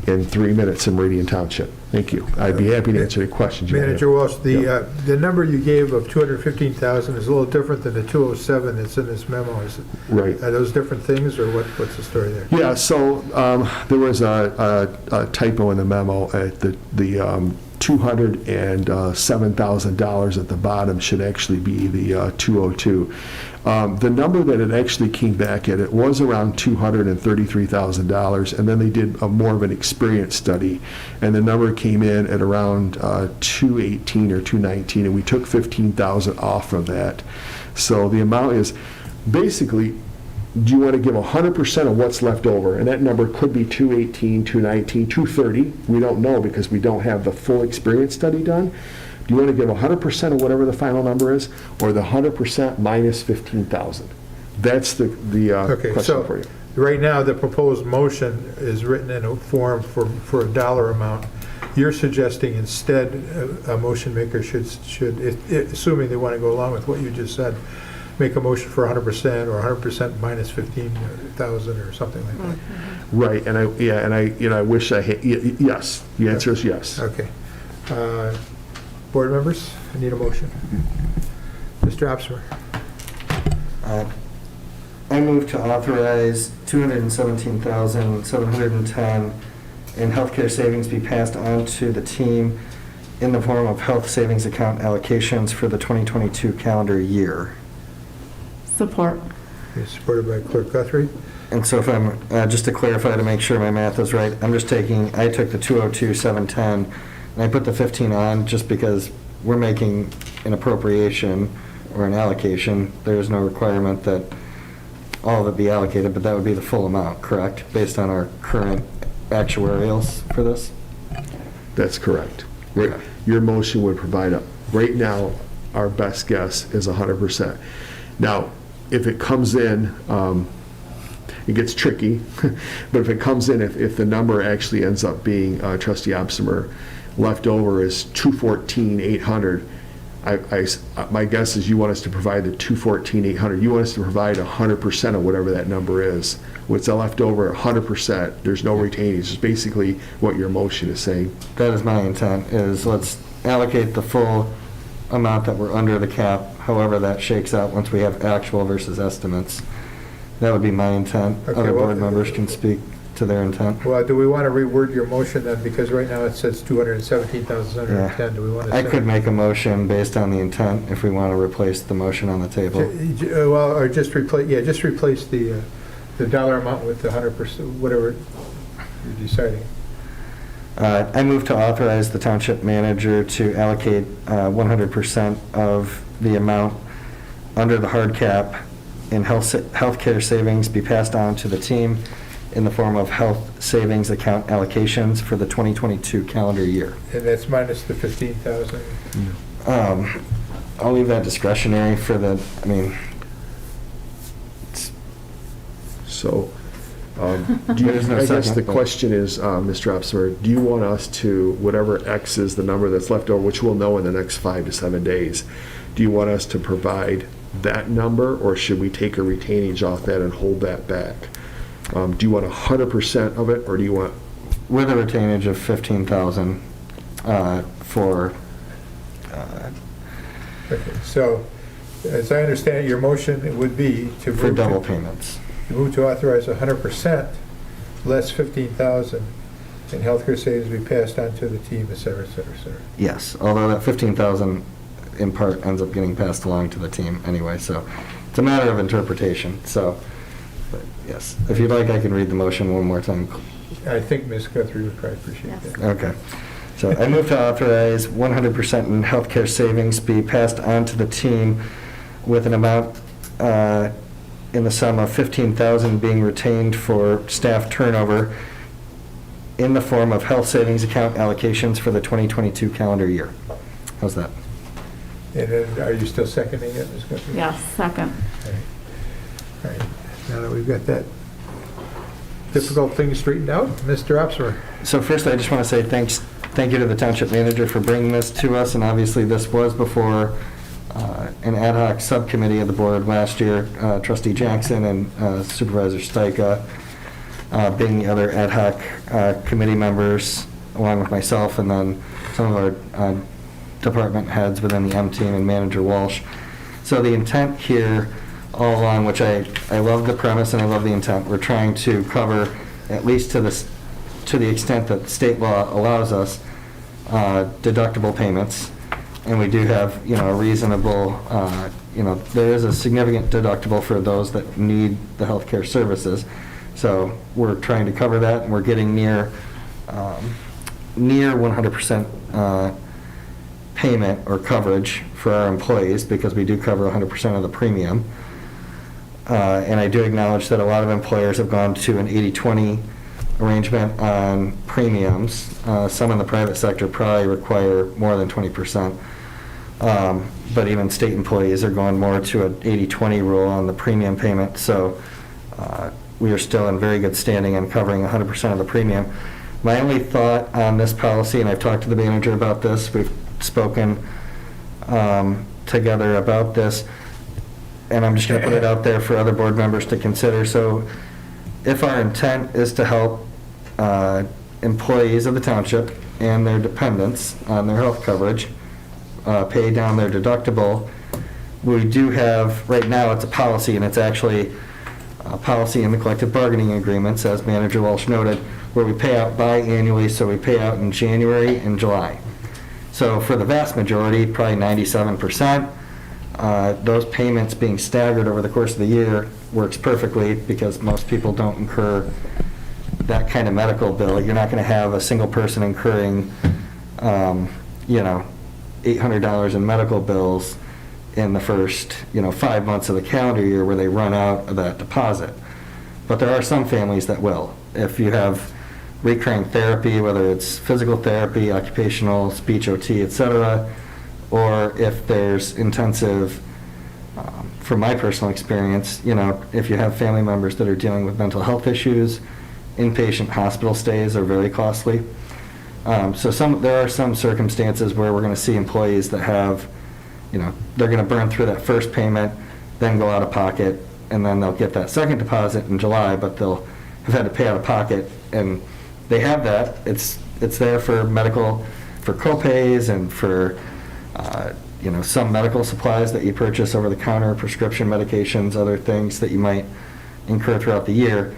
in 3 minutes in Meridian Township. Thank you. I'd be happy to answer any questions you have. Manager Walsh, the number you gave of $215,000 is a little different than the 207 that's in this memo. Is it, right. Are those different things, or what's the story there? Yeah, so there was a typo in the memo at the $207,000 at the bottom should actually be the 202. The number that it actually came back at, it was around $233,000, and then they did more of an experience study, and the number came in at around 218 or 219, and we took 15,000 off of that. So the amount is basically, do you want to give 100% of what's left over? And that number could be 218, 219, 230. We don't know because we don't have the full experience study done. Do you want to give 100% of whatever the final number is, or the 100% minus 15,000? That's the question for you. Right now, the proposed motion is written in a form for a dollar amount. You're suggesting instead a motion maker should assuming they want to go along with what you just said, make a motion for 100% or 100% minus 15,000 or something like that. Right, and I wish I had, yes, the answer is yes. Okay. Board members, I need a motion. Mr. Opsmer. I move to authorize $217,710 in healthcare savings be passed on to the team in the form of health savings account allocations for the 2022 calendar year. Support. Okay, supported by Clerk Guthrie. And so if I'm, just to clarify, to make sure my math is right, I took the 202,710, and I put the 15 on just because we're making an appropriation or an allocation. There's no requirement that all of it be allocated, but that would be the full amount, correct? Based on our current actuarials for this? That's correct. Right. Your motion would provide right now, our best guess is 100%. Now, if it comes in, it gets tricky, but if it comes in, if the number actually ends up being, Trustee Opsimer, left over is 214,800, my guess is you want us to provide the 214,800. You want us to provide 100% of whatever that number is. What's left over, 100%, there's no retainage. It's basically what your motion is saying. That is my intent, is let's allocate the full amount that we're under the cap, however that shakes out once we have actual versus estimates. That would be my intent. Okay, Other well, board members can speak to their intent. Well, do we want to reword your motion then? Because right now it says 217,710. Do we want to? I could make a motion based on the intent if we want to replace the motion on the table. Well, or just replace, just replace the dollar amount with the 100%, whatever you're deciding. I move to authorize the township manager to allocate 100% of the amount under the hard cap in healthcare savings be passed on to the team in the form of health savings account allocations for the 2022 calendar year. And that's minus the 15,000? I'll leave that discretionary for the, So, I There's no guess second, the but- question is, Mr. Opsimer, do you want us to, whatever X is the number that's left over, which we'll know in the next 5 to 7 days, do you want us to provide that number, or should we take a retainage off that and hold that back? Do you want 100% of it, or do you want? with a retainage of 15,000 for, Okay, so, as I understand it, your motion would be to for move double to, payments. move to authorize 100% less 15,000 and healthcare savings be passed on to the team, et cetera, et cetera, et cetera. Yes, although that 15,000 in part ends up getting passed along to the team anyway, so it's a matter of interpretation, so, but yes. If you'd like, I can read the motion one more time. I think Ms. Guthrie would probably appreciate Yes. that. Okay. So I move to authorize 100% in healthcare savings be passed on to the team with an amount in the sum of 15,000 being retained for staff turnover in the form of health savings account allocations for the 2022 calendar year. How's that? And then, are you still seconding it, Ms. Guthrie? Yes, second. All right, now that we've got that difficult thing straightened out, Mr. Opsimer. So first, I just want to say thank you to the township manager for bringing this to us, and obviously this was before an ad hoc subcommittee of the board last year, Trustee Jackson and Supervisor Stika being the other ad hoc committee members, along with myself, and then some of our department heads within the M team and Manager Walsh. So the intent here all along, which I love the premise and I love the intent, we're trying to cover, at least to the extent that state law allows us, deductible payments. And we do have, a reasonable, there is a significant deductible for those that need the healthcare services. So we're trying to cover that, and we're getting near 100% payment or coverage for our employees, because we do cover 100% of the premium. And I do acknowledge that a lot of employers have gone to an 80-20 arrangement on premiums. Some in the private sector probably require more than 20%. But even state employees are going more to an 80-20 rule on the premium payment. So we are still in very good standing on covering 100% of the premium. My only thought on this policy, and I've talked to the manager about this, we've spoken together about this, and I'm just going to put it out there for other board members to consider. So if our intent is to help employees of the township and their dependents on their health coverage pay down their deductible, we do have, right now it's a policy, and it's actually a policy in the collective bargaining agreements, as Manager Walsh noted, where we pay out biannually, so we pay out in January and July. So for the vast majority, probably 97%, those payments being staggered over the course of the year works perfectly because most people don't incur that kind of medical bill. You're not going to have a single person incurring, $800 in medical bills in the first, 5 months of the calendar year where they run out of that deposit. But there are some families that will. If you have recurring therapy, whether it's physical therapy, occupational, speech OT, et cetera, or if there's intensive, from my personal experience, if you have family members that are dealing with mental health issues, inpatient hospital stays are very costly. So there are some circumstances where we're going to see employees that have, they're going to burn through that first payment, then go out of pocket, and then they'll get that second deposit in July, but they'll have had to pay out of pocket, and they have that. It's there for medical, for co-pays and for, some medical supplies that you purchase over the counter, prescription medications, other things that you might incur throughout the year,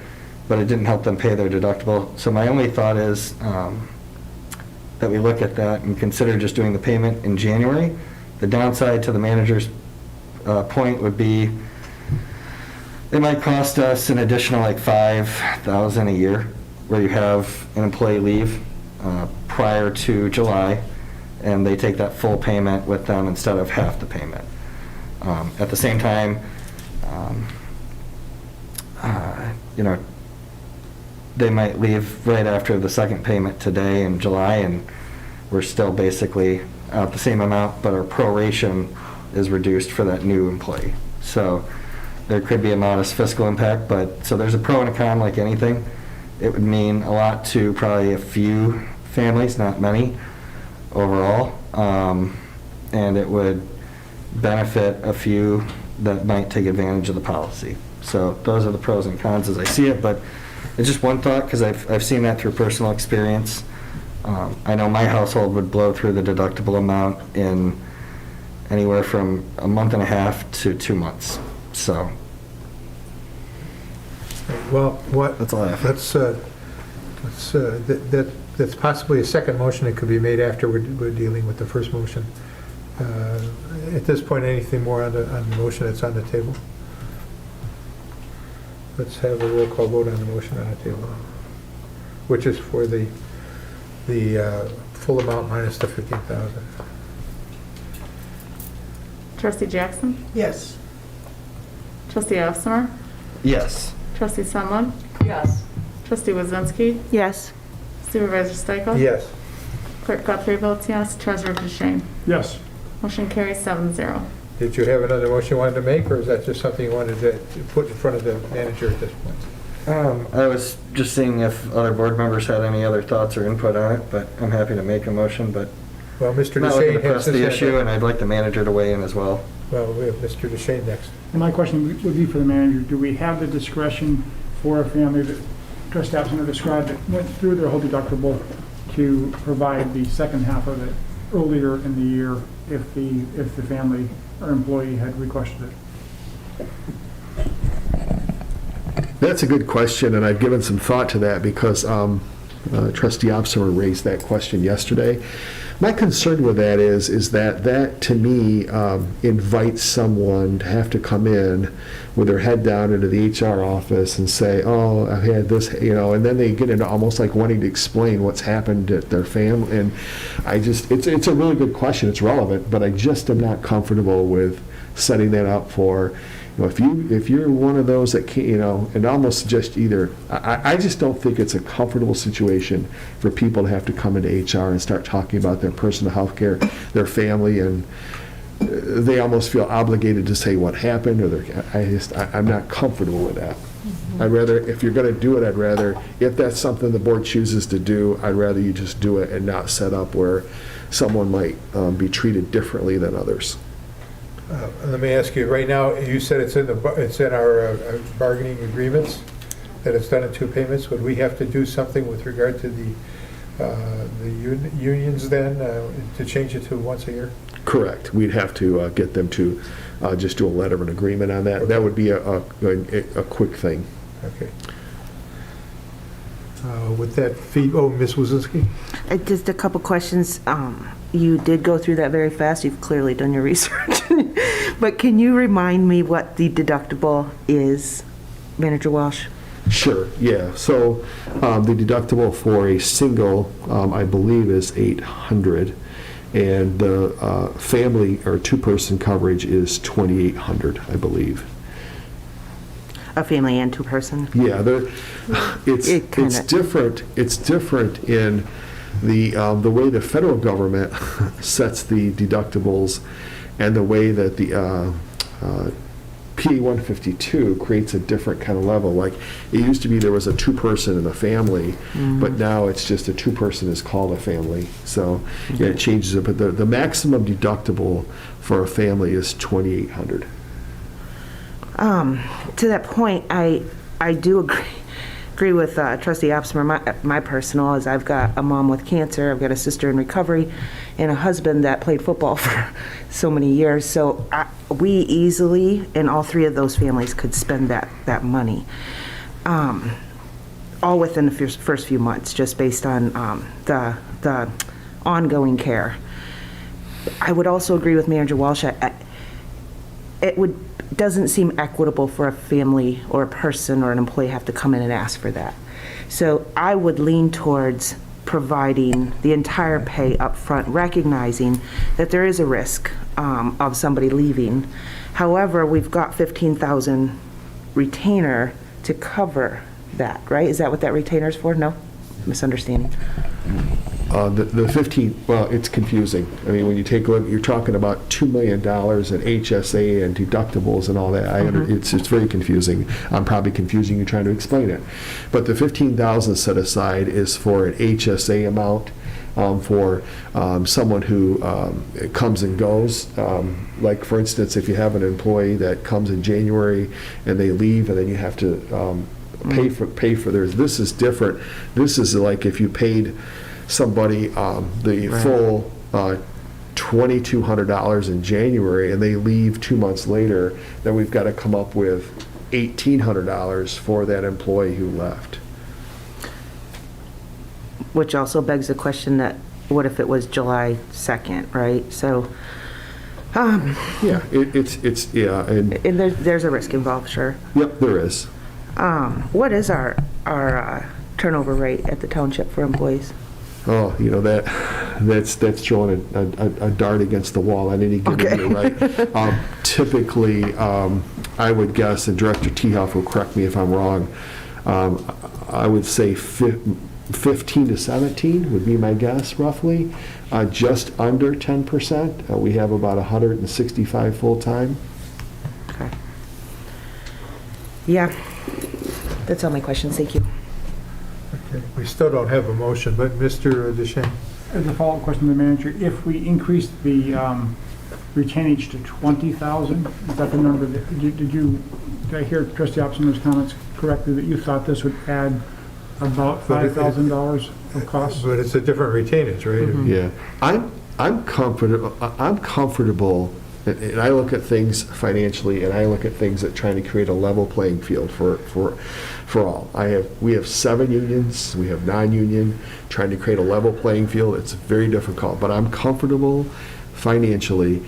but it didn't help them pay their deductible. So my only thought is that we look at that and consider just doing the payment in January. The downside to the manager's point would be it might cost us an additional like $5,000 a year where you have an employee leave prior to July and they take that full payment with them instead of half the payment. At the same time, they might leave right after the second payment today in July, and we're still basically out the same amount, but our proration is reduced for that new employee. So there could be a modest fiscal impact, but so there's a pro and a con like anything. It would mean a lot to probably a few families, not many overall, and it would benefit a few that might take advantage of the policy. So those are the pros and cons as I see it, but it's just one thought because I've seen that through personal experience. I know my household would blow through the deductible amount in anywhere from a month and a half to 2 months. So Well, that's all I have. that's possibly a second motion that could be made after we're dealing with the first motion. At this point, anything more on the motion that's on the table? Let's have a roll call vote on the motion on the table, which is for the full amount minus the 15,000. Trustee Jackson? Yes. Trustee Officer? Yes. Trustee Sunland? Yes. Trustee Wazinski? Yes. Supervisor Stichel? Yes. Clerk Guthrie votes yes. Treasurer Duchesne? Yes. Motion carries 7-0. Did you have another motion you wanted to make, or is that just something you wanted to put in front of the manager at this point? I was just seeing if other board members had any other thoughts or input on it, but I'm happy to make a motion, but Well, Mr. not looking Duchesne to has press his the hand issue, up. and I'd like the manager to weigh in as well. Well, we have Mr. Duchesne next. And my question would be for the manager, do we have the discretion for a family that Trustee Appleton described that went through their whole deductible to provide the second half of it earlier in the year if the family or employee had requested it? That's a good question, and I've given some thought to that because Trustee Obstler raised that question yesterday. My concern with that is that to me invites someone to have to come in with their head down into the HR office and say, oh, I've had this, and then they get into almost like wanting to explain what's happened at their family. And it's a really good question. It's relevant, but I just am not comfortable with setting that up for, if you're one of those that can't, and almost just either, I just don't think it's a comfortable situation for people to have to come into HR and start talking about their personal health care, their family, and they almost feel obligated to say what happened, or I'm not comfortable with that. I'd rather, if you're going to do it, if that's something the board chooses to do, I'd rather you just do it and not set up where someone might be treated differently than others. Let me ask you, right now, you said it's in our bargaining agreements, that it's done in 2 payments. Would we have to do something with regard to the unions then, to change it to once a year? Correct. We'd have to get them to just do a letter of an agreement on that. Okay. That would be a quick thing. Okay. With that fee, oh, Ms. Wazinski? Just a couple questions. You did go through that very fast. You've clearly done your research. But can you remind me what the deductible is, Manager Walsh? Sure, yeah. So the deductible for a single, I believe, is $800, and the family or two-person coverage is $2,800, I believe. A family and two-person? Yeah, it's different. It's different in the way the federal government sets the deductibles, and the way that the PA 152 creates a different kind of level. Like, it used to be there was a two-person in a family, but now it's just a two-person is called a family. So yeah, it changes it. But the maximum deductible for a family is $2,800. To that point, I do agree with Trustee Opsmer. My personal is I've got a mom with cancer, I've got a sister in recovery, and a husband that played football for so many years. So we easily, in all three of those families, could spend that money, all within the first few months, just based on the ongoing care. I would also agree with Manager Walsh. Doesn't seem equitable for a family or a person or an employee have to come in and ask for that. So I would lean towards providing the entire pay up front, recognizing that there is a risk of somebody leaving. However, we've got $15,000 retainer to cover that, right? Is that what that retainer is for? No? Misunderstanding. The 15, well, it's confusing. I mean, when you take a look, you're talking about $2 million in HSA and deductibles and all that. It's very confusing. I'm probably confusing you trying to explain it. But the $15,000 set aside is for an HSA amount for someone who comes and goes. Like, for instance, if you have an employee that comes in January and they leave, and then you have to pay for theirs. This is different. This is like if you paid somebody the full $2,200 in January and they leave 2 months later, then we've got to come up with $1,800 for that employee who left. Which also begs the question that, what if it was July 2nd, right? So, yeah, it's yeah, and there's a risk involved, sure. Yep, there is. What is our turnover rate at the township for employees? Oh, you know, that's throwing a dart against the wall on any given year, right? Typically, I would guess, and Director Tehoff will correct me if I'm wrong, I would say 15 to 17 would be my guess, roughly. Just under 10%. We have about 165 full-time. Okay. Yeah, that's all my questions. Thank you. Okay, we still don't have a motion, but Mr. Deschamps. As a follow-up question to the manager, if we increase the retainage to 20,000, is that the number that, did I hear Trustee Opsmer's comments correctly, that you thought this would add about $5,000 of costs? But it's a different retainage, right? Yeah, I'm comfortable, and I look at things financially, and I look at things at trying to create a level playing field for all. We have 7 unions, we have non-union, trying to create a level playing field. It's very difficult, but I'm comfortable financially.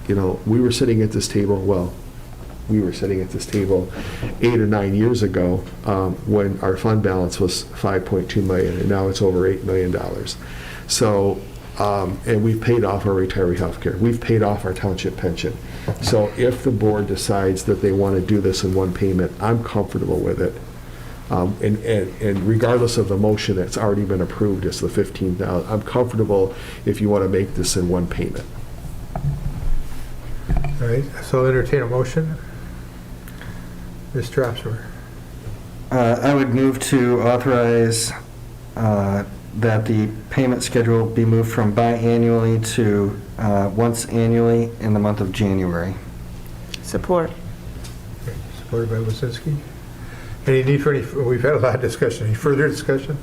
You know, we were sitting at this table 8 or 9 years ago when our fund balance was $5.2 million, and now it's over $8 million. So, and we've paid off our retiree health care. We've paid off our township pension. So if the board decides that they want to do this in one payment, I'm comfortable with it. And regardless of the motion that's already been approved, it's the $15,000. I'm comfortable if you want to make this in one payment. All right, so I'll entertain a motion. Mr. Opsmer. I would move to authorize that the payment schedule be moved from biannually to once annually in the month of January. Support. Okay, supported by Wazinski. Any need for we've had a lot of discussion. Any further discussion?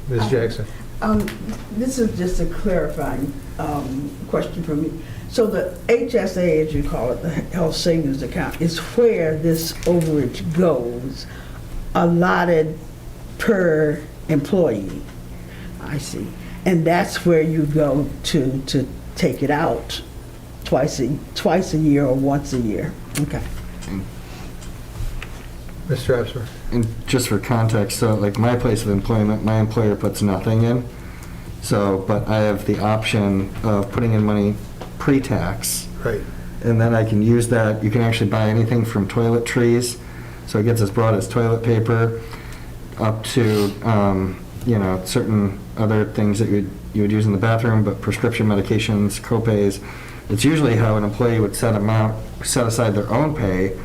Ms. Jackson. This is just a clarifying question for me. So the HSA, as you call it, the health savings account, is where this overage goes, allotted per employee. I see. And that's where you go to take it out twice a year or once a year. Okay. Mr. Absmer. And just for context, so like my place of employment, my employer puts nothing in. So, but I have the option of putting in money pre-tax. Right. And then I can use that. You can actually buy anything from toiletries. So it gets as broad as toilet paper up to, certain other things that you would use in the bathroom, but prescription medications, copays. It's usually how an employee would set aside their own pay,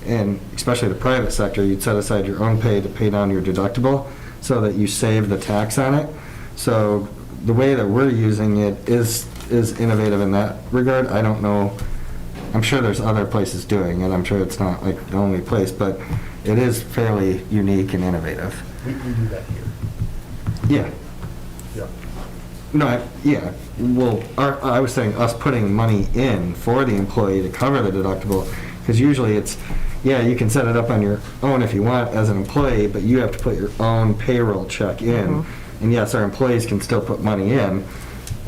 and especially the private sector, you'd set aside your own pay to pay down your deductible so that you save the tax on it. So the way that we're using it is innovative in that regard. I don't know, I'm sure there's other places doing it. I'm sure it's not like the only place, but it is fairly unique and innovative. We do that here. Yeah. Yeah. No, yeah. Well, I was saying us putting money in for the employee to cover the deductible, because usually it's, yeah, you can set it up on your own if you want as an employee, but you have to put your own payroll check in. And yes, our employees can still put money in,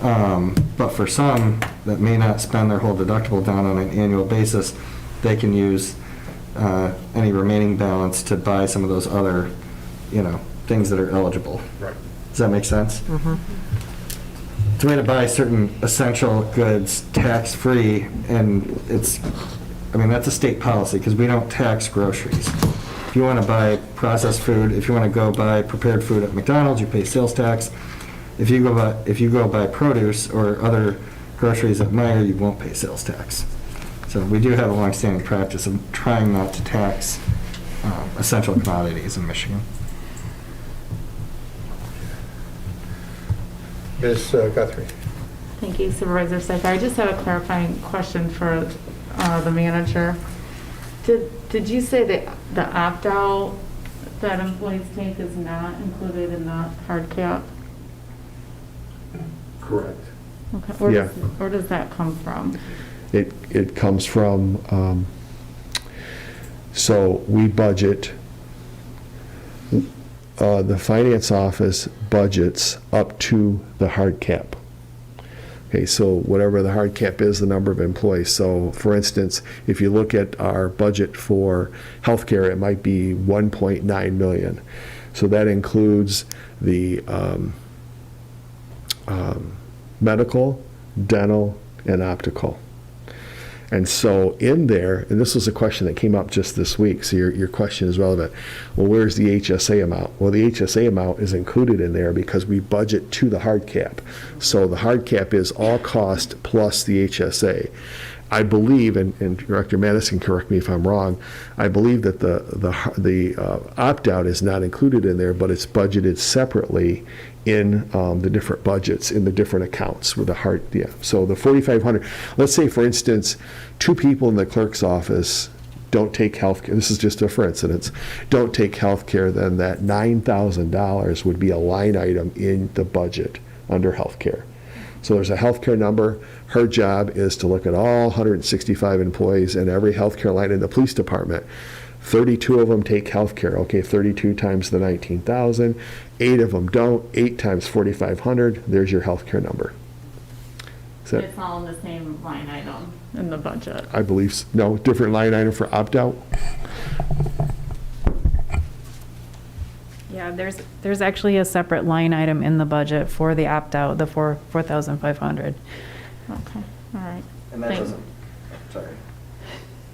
but for some that may not spend their whole deductible down on an annual basis, they can use any remaining balance to buy some of those other, things that are eligible. Right. Does that make sense? It's a way to buy certain essential goods tax-free, and that's a state policy, because we don't tax groceries. If you want to buy processed food, if you want to go buy prepared food at McDonald's, you pay sales tax. If you go buy produce or other groceries at Meijer, you won't pay sales tax. So we do have a long-standing practice of trying not to tax essential commodities in Michigan. Ms. Guthrie. Thank you, Supervisor Sypha. I just have a clarifying question for the manager. Did you say that the opt-out that employees take is not included in the hard cap? Correct. Okay. Where does that come from? It comes from, so we budget, the finance office budgets up to the hard cap. Okay, so whatever the hard cap is, the number of employees. So for instance, if you look at our budget for healthcare, it might be 1.9 million. So that includes the medical, dental, and optical. And so in there, and this was a question that came up just this week, so your question is relevant. Well, where's the HSA amount? Well, the HSA amount is included in there because we budget to the hard cap. So the hard cap is all cost plus the HSA. I believe, and Director Madison, correct me if I'm wrong, I believe that the opt-out is not included in there, but it's budgeted separately in the different budgets, in the different accounts with the hard, yeah. So the 4,500, let's say for instance, 2 people in the clerk's office don't take health care, this is just a for instance, don't take health care, then that $9,000 would be a line item in the budget under health care. So there's a healthcare number. Her job is to look at all 165 employees in every healthcare line in the police department. 32 of them take healthcare. Okay, 32 times the 19,000. 8 of them don't. 8 times 4,500. There's your healthcare number. It's all in the same line item in the budget. I believe no, different line item for opt-out. Yeah, there's actually a separate line item in the budget for the opt-out, the 4,500. Okay, all right. And that doesn't, sorry.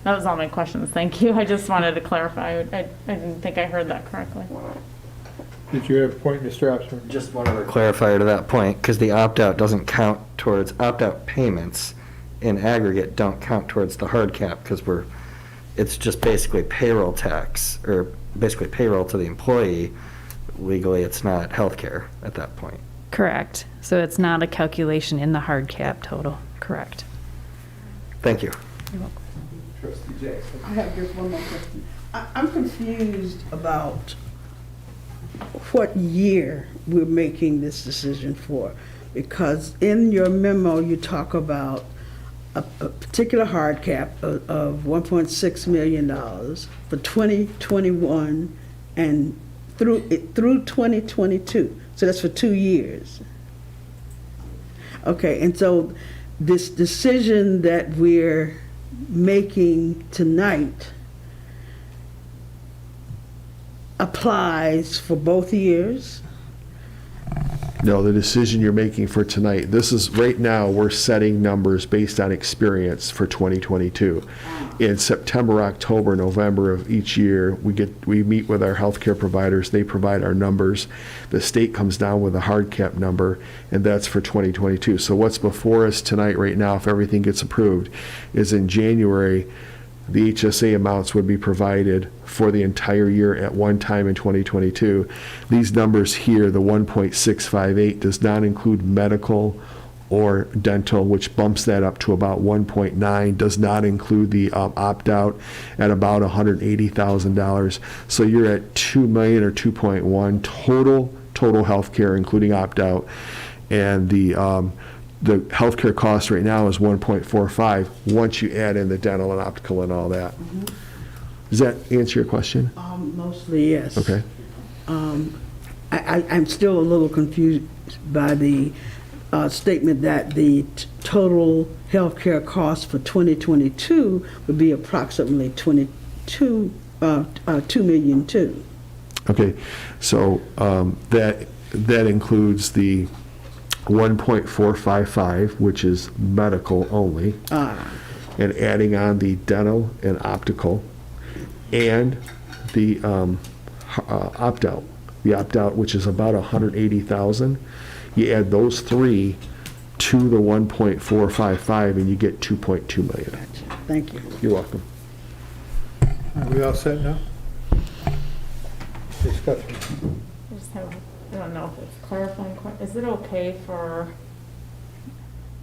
That was all my questions. Thank you. I just wanted to clarify. I didn't think I heard that correctly. Did you have a point, Mr. Absmer? Just one other clarifier to that point, because the opt-out doesn't count towards, opt-out payments in aggregate don't count towards the hard cap, because it's just basically payroll tax, or basically payroll to the employee. Legally, it's not health care at that point. Correct. So it's not a calculation in the hard cap total. Correct. Thank you. You're welcome. Trustee Jackson. I have just one more question. I'm confused about what year we're making this decision for, because in your memo, you talk about a particular hard cap of $1.6 million for 2021 and through 2022. So that's for 2 years. Okay, and so this decision that we're making tonight applies for both years? No, the decision you're making for tonight, this is, right now, we're setting numbers based on experience for 2022. In September, October, November of each year, we meet with our healthcare providers, they provide our numbers. The state comes down with a hard cap number, and that's for 2022. So what's before us tonight, right now, if everything gets approved, is in January, the HSA amounts would be provided for the entire year at one time in 2022. These numbers here, the 1.658, does not include medical or dental, which bumps that up to about 1.9, does not include the opt-out at about $180,000. So you're at 2 million or 2.1 total health care, including opt-out. And the healthcare cost right now is 1.45 once you add in the dental and optical and all that. Does that answer your question? Mostly, yes. Okay. I'm still a little confused by the statement that the total healthcare cost for 2022 would be approximately 2 million too. Okay, so that includes the 1.455, which is medical only, and adding on the dental and optical, and the opt-out. The opt-out, which is about 180,000. You add those three to the 1.455, and you get 2.2 million. Gotcha. Thank you. You're welcome. Are we all set now? Ms. Guthrie? I just have, I don't know if it's clarifying. Is it okay for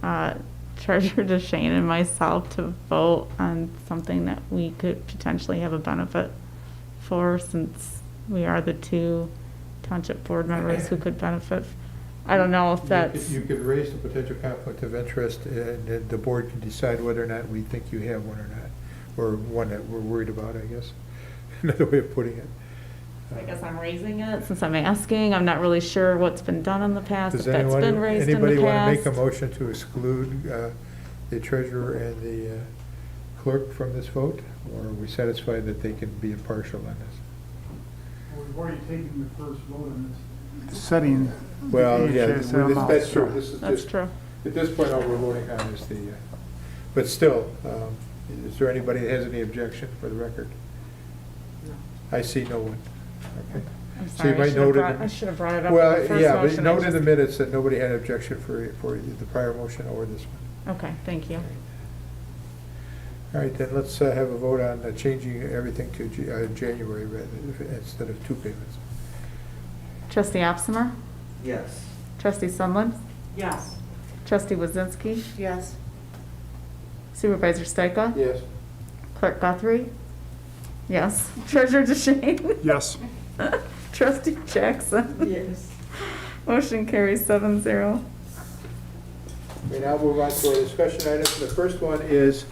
Treasurer DeShane and myself to vote on something that we could potentially have a benefit for, since we are the two township board members who could benefit? I don't know if that's... You could raise the potential conflict of interest, and then the board can decide whether or not we think you have one or not, or one that we're worried about, I guess. Another way of putting it. I guess I'm raising it since I'm asking. I'm not really sure what's been done in the past, if Does that's been raised in the anybody want to past. make a motion to exclude the treasurer and the clerk from this vote? Or are we satisfied that they can be impartial on this? Well, we've already taken the first vote on this setting. Well, the yeah, HSA amounts. that's true. This is That's just, true. at this point, all we're voting on is the, but still, is there anybody that has any objection for the record? I see no one. Okay. I'm So you sorry, might note it. I should have brought it up in Well, the first yeah, but motion. note in the minutes that nobody had objection for the prior motion or this one. Okay, thank you. All right, then let's have a vote on changing everything to January instead of two payments. Trustee Opsimer? Yes. Trustee Sunland? Yes. Trustee Wazinski? Yes. Supervisor Stika? Yes. Clerk Guthrie? Yes. Treasurer DeShane? Yes. Trustee Jackson? Yes. Motion carries 7-0. We now move on to our discussion items. The first one is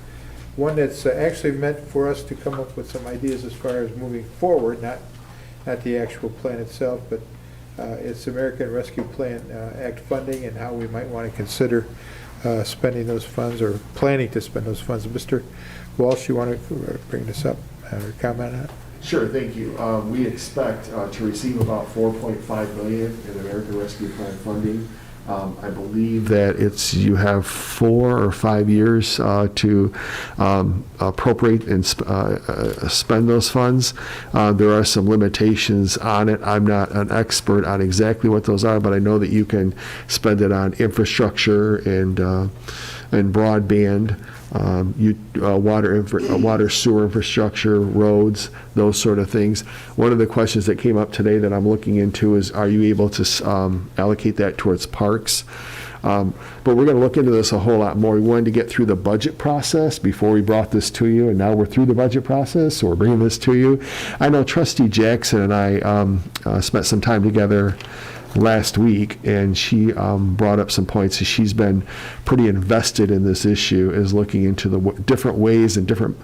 one that's actually meant for us to come up with some ideas as far as moving forward, not the actual plan itself, but it's American Rescue Plan Act funding and how we might want to consider spending those funds or planning to spend those funds. Mr. Walsh, you want to bring this up or comment on it? Sure, thank you. We expect to receive about $4.5 million in American Rescue Plan funding. I believe that you have 4 or 5 years to appropriate and spend those funds. There are some limitations on it. I'm not an expert on exactly what those are, but I know that you can spend it on infrastructure and broadband, water sewer infrastructure, roads, those sort of things. One of the questions that came up today that I'm looking into is, are you able to allocate that towards parks? But we're going to look into this a whole lot more. We wanted to get through the budget process before we brought this to you, and now we're through the budget process, so we're bringing this to you. I know Trustee Jackson and I spent some time together last week, and she brought up some points. She's been pretty invested in this issue, is looking into the different ways and different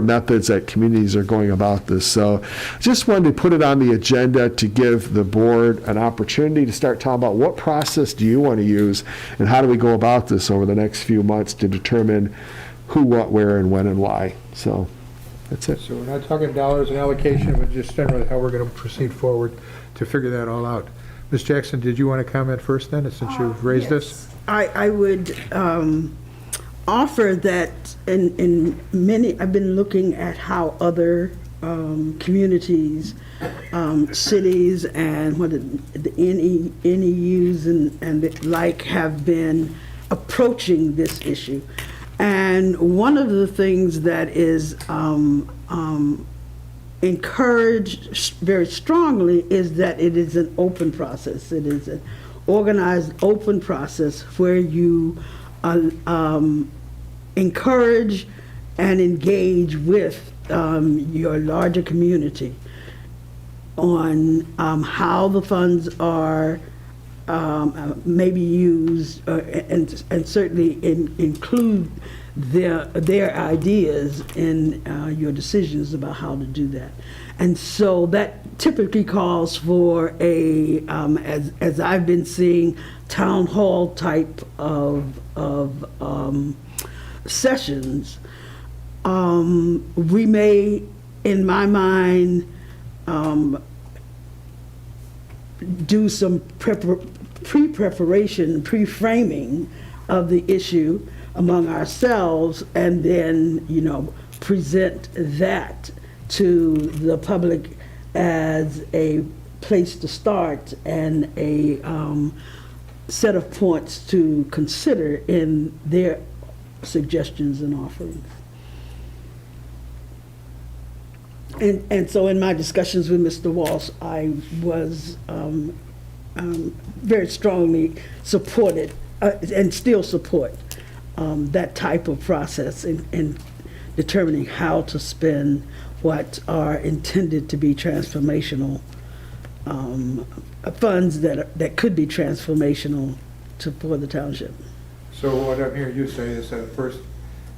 methods that communities are going about this. So just wanted to put it on the agenda to give the board an opportunity to start talking about what process do you want to use and how do we go about this over the next few months to determine who, what, where, and when, and why. So that's it. So we're not talking dollars and allocation, but just generally how we're going to proceed forward to figure that all out. Ms. Jackson, did you want to comment first then, since you've raised this? I would offer that in many, I've been looking at how other communities, cities, and what the NEUs and the like have been approaching this issue. And one of the things that is encouraged very strongly is that it is an open process. It is an organized, open process where you encourage and engage with your larger community on how the funds are maybe used, and certainly include their ideas in your decisions about how to do that. And so that typically calls for a, as I've been seeing, town hall type of sessions. We may, in my mind, do some pre-preparation, pre-framing of the issue among ourselves, and then, present that to the public as a place to start and a set of points to consider in their suggestions and offerings. And so in my discussions with Mr. Walsh, I was very strongly supported and still support that type of process in determining how to spend what are intended to be transformational funds that could be transformational for the township. So what I'm hearing you say is that first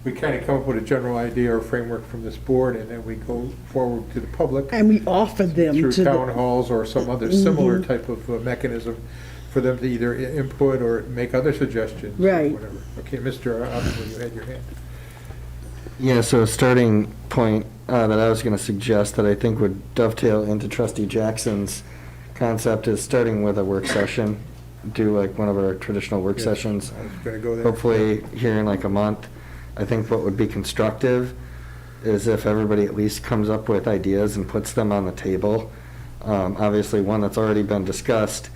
we kind of come up with a general idea or framework from this board, and then we go forward to the public. And we offer them through to town halls or some other similar type of mechanism for them to either input or make other suggestions. Right. Or whatever. Okay, Mr. Oppenheimer, you had your hand. Yeah, so a starting point that I was going to suggest that I think would dovetail into Trustee Jackson's concept is starting with a work session. Do like one of our traditional work sessions. I was gonna go there. Hopefully here in like a month. I think what would be constructive is if everybody at least comes up with ideas and puts them on the table. Obviously, one that's already been discussed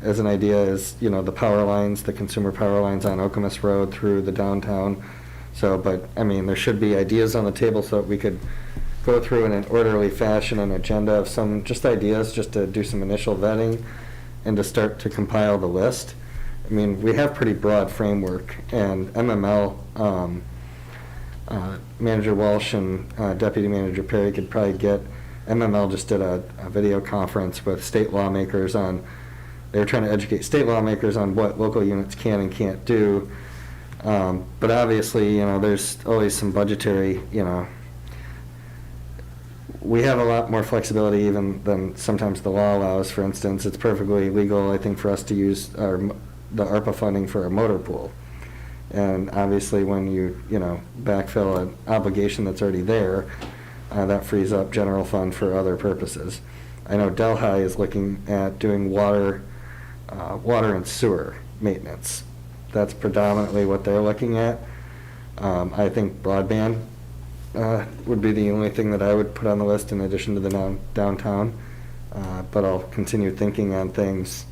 as an idea is, the power lines, the consumer power lines on Okemos Road through the downtown. So, but, I mean, there should be ideas on the table so that we could go through in an orderly fashion an agenda of some just ideas, just to do some initial vetting and to start to compile the list. I mean, we have pretty broad framework, and MML, Manager Walsh and Deputy Manager Perry could probably get, MML just did a video conference with state lawmakers on, they were trying to educate state lawmakers on what local units can and can't do. But obviously, there's always some budgetary, we have a lot more flexibility even than sometimes the law allows. For instance, it's perfectly legal, I think, for us to use the ARPA funding for a motor pool. And obviously, when you backfill an obligation that's already there, that frees up general fund for other purposes. I know Delhi is looking at doing water and sewer maintenance. That's predominantly what they're looking at. I think broadband would be the only thing that I would put on the list in addition to the downtown. But I'll continue thinking on things.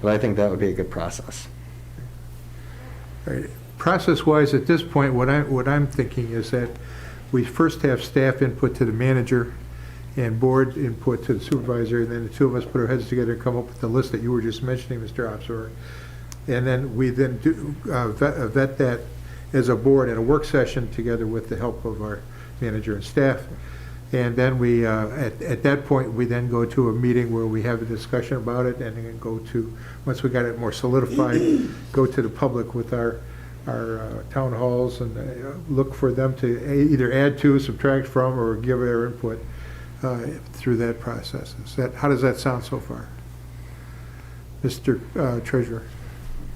But I think that would be a good process. All right. Process-wise, at this point, what I'm thinking is that we first have staff input to the manager and board input to the supervisor, and then the two of us put our heads together and come up with the list that you were just mentioning, Mr. Opser. And then we then do vet that as a board in a work session together with the help of our manager and staff. And then we, at that point, we then go to a meeting where we have a discussion about it, and then go to, once we got it more solidified, go to the public with our town halls and look for them to either add to, subtract from, or give their input through that process. How does that sound so far? Mr. Treasurer?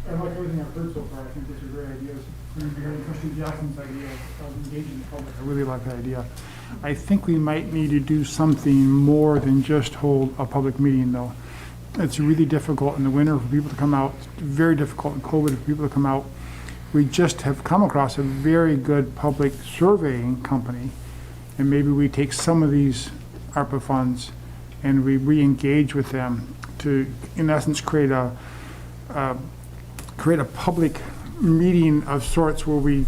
I like everything I've heard so far. I think these are great ideas. Regarding Trustee Jackson's idea of engaging the public, I really like that idea. I think we might need to do something more than just hold a public meeting, though. It's really difficult in the winter for people to come out. It's very difficult in COVID for people to come out. We just have come across a very good public surveying company, and maybe we take some of these ARPA funds and we re-engage with them to, in essence, create a public meeting of sorts where we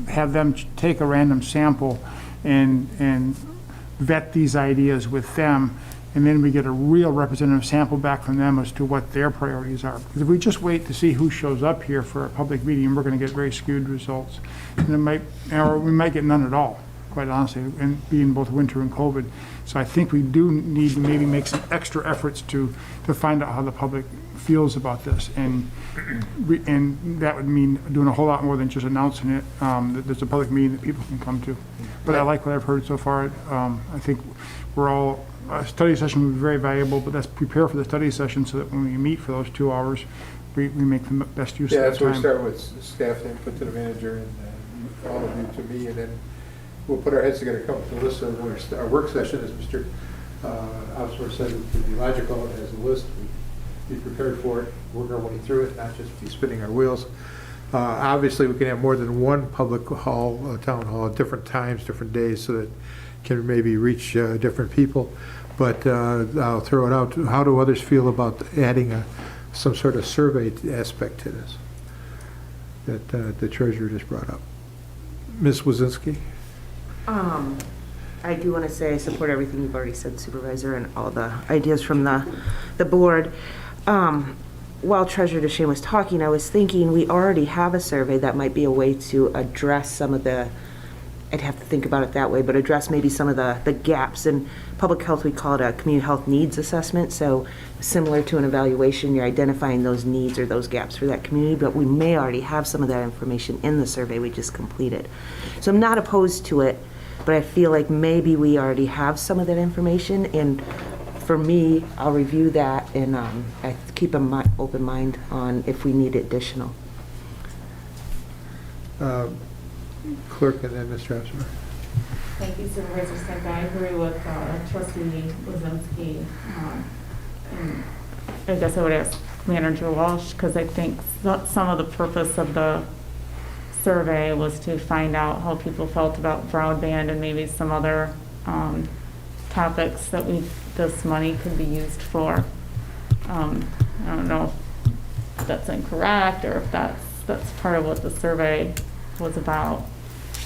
have them take a random sample and vet these ideas with them, and then we get a real representative sample back from them as to what their priorities are. Because if we just wait to see who shows up here for a public meeting, we're going to get very skewed results, and we might get none at all, quite honestly, and being both winter and COVID. So I think we do need to maybe make some extra efforts to find out how the public feels about this, and that would mean doing a whole lot more than just announcing it, that there's a public meeting that people can come to. But I like what I've heard so far. I think a study session would be very valuable, but let's prepare for the study session so that when we meet for those 2 hours, we make the best use of that time. Yeah, that's where we start with staff input to the manager and all of you to me, and then we'll put our heads together, come up with a list of our work session, as Mr. Osler said, would be logical as a list. Be prepared for it, work our way through it, not just be spinning our wheels. Obviously, we can have more than one public hall, town hall, at different times, different days, so that can maybe reach different people. But I'll throw it out. How do others feel about adding some sort of survey aspect to this that the treasurer just brought up? Ms. Wazinski? I do want to say I support everything you've already said, Supervisor, and all the ideas from the board. While Treasurer DeShane was talking, I was thinking we already have a survey that might be a way to address some of the, I'd have to think about it that way, but address maybe some of the gaps. In public health, we call it a community health needs assessment. So similar to an evaluation, you're identifying those needs or those gaps for that community, but we may already have some of that information in the survey we just completed. So I'm not opposed to it, but I feel like maybe we already have some of that information, and for me, I'll review that and I keep an open mind on if we need additional. Clerk and then Mr. Absmer. Thank you, Supervisor Smith. I agree with Trustee Wazinski. And I guess I would ask Manager Walsh, because I think some of the purpose of the survey was to find out how people felt about broadband and maybe some other topics that this money could be used for. I don't know if that's incorrect or if that's part of what the survey was about.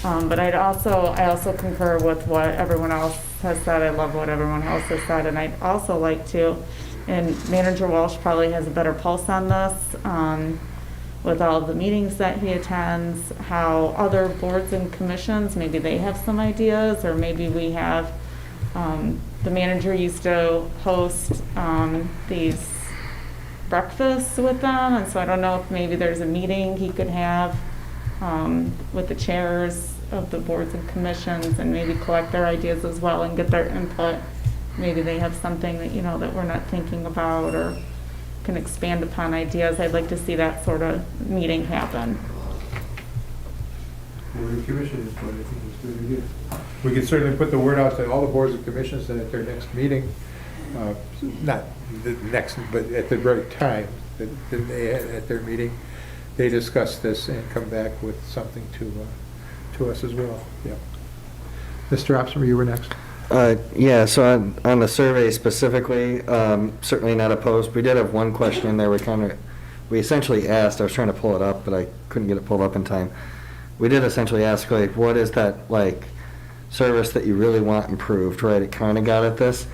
But I also concur with what everyone else has said. I love what everyone else has said, and I'd also like to, and Manager Walsh probably has a better pulse on this, with all the meetings that he attends, how other boards and commissions, maybe they have some ideas, or maybe we have, the manager used to host these breakfasts with them, and so I don't know if maybe there's a meeting he could have with the chairs of the boards and commissions and maybe collect their ideas as well and get their input. Maybe they have something that, that we're not thinking about or can expand upon ideas. I'd like to see that sort of meeting happen. Board of Commissioners, but I think it's a good idea. We can certainly put the word out to all the boards and commissions that at their next meeting, not the next, but at the right time, that they, at their meeting, they discuss this and come back with something to us as well. Yeah. Mr. Opsmer, you were next. Yeah, so on the survey specifically, certainly not opposed. We did have one question in there. We essentially asked, I was trying to pull it up, but I couldn't get it pulled up in time. We did essentially ask, what is that, service that you really want improved, right? It kind of got at this,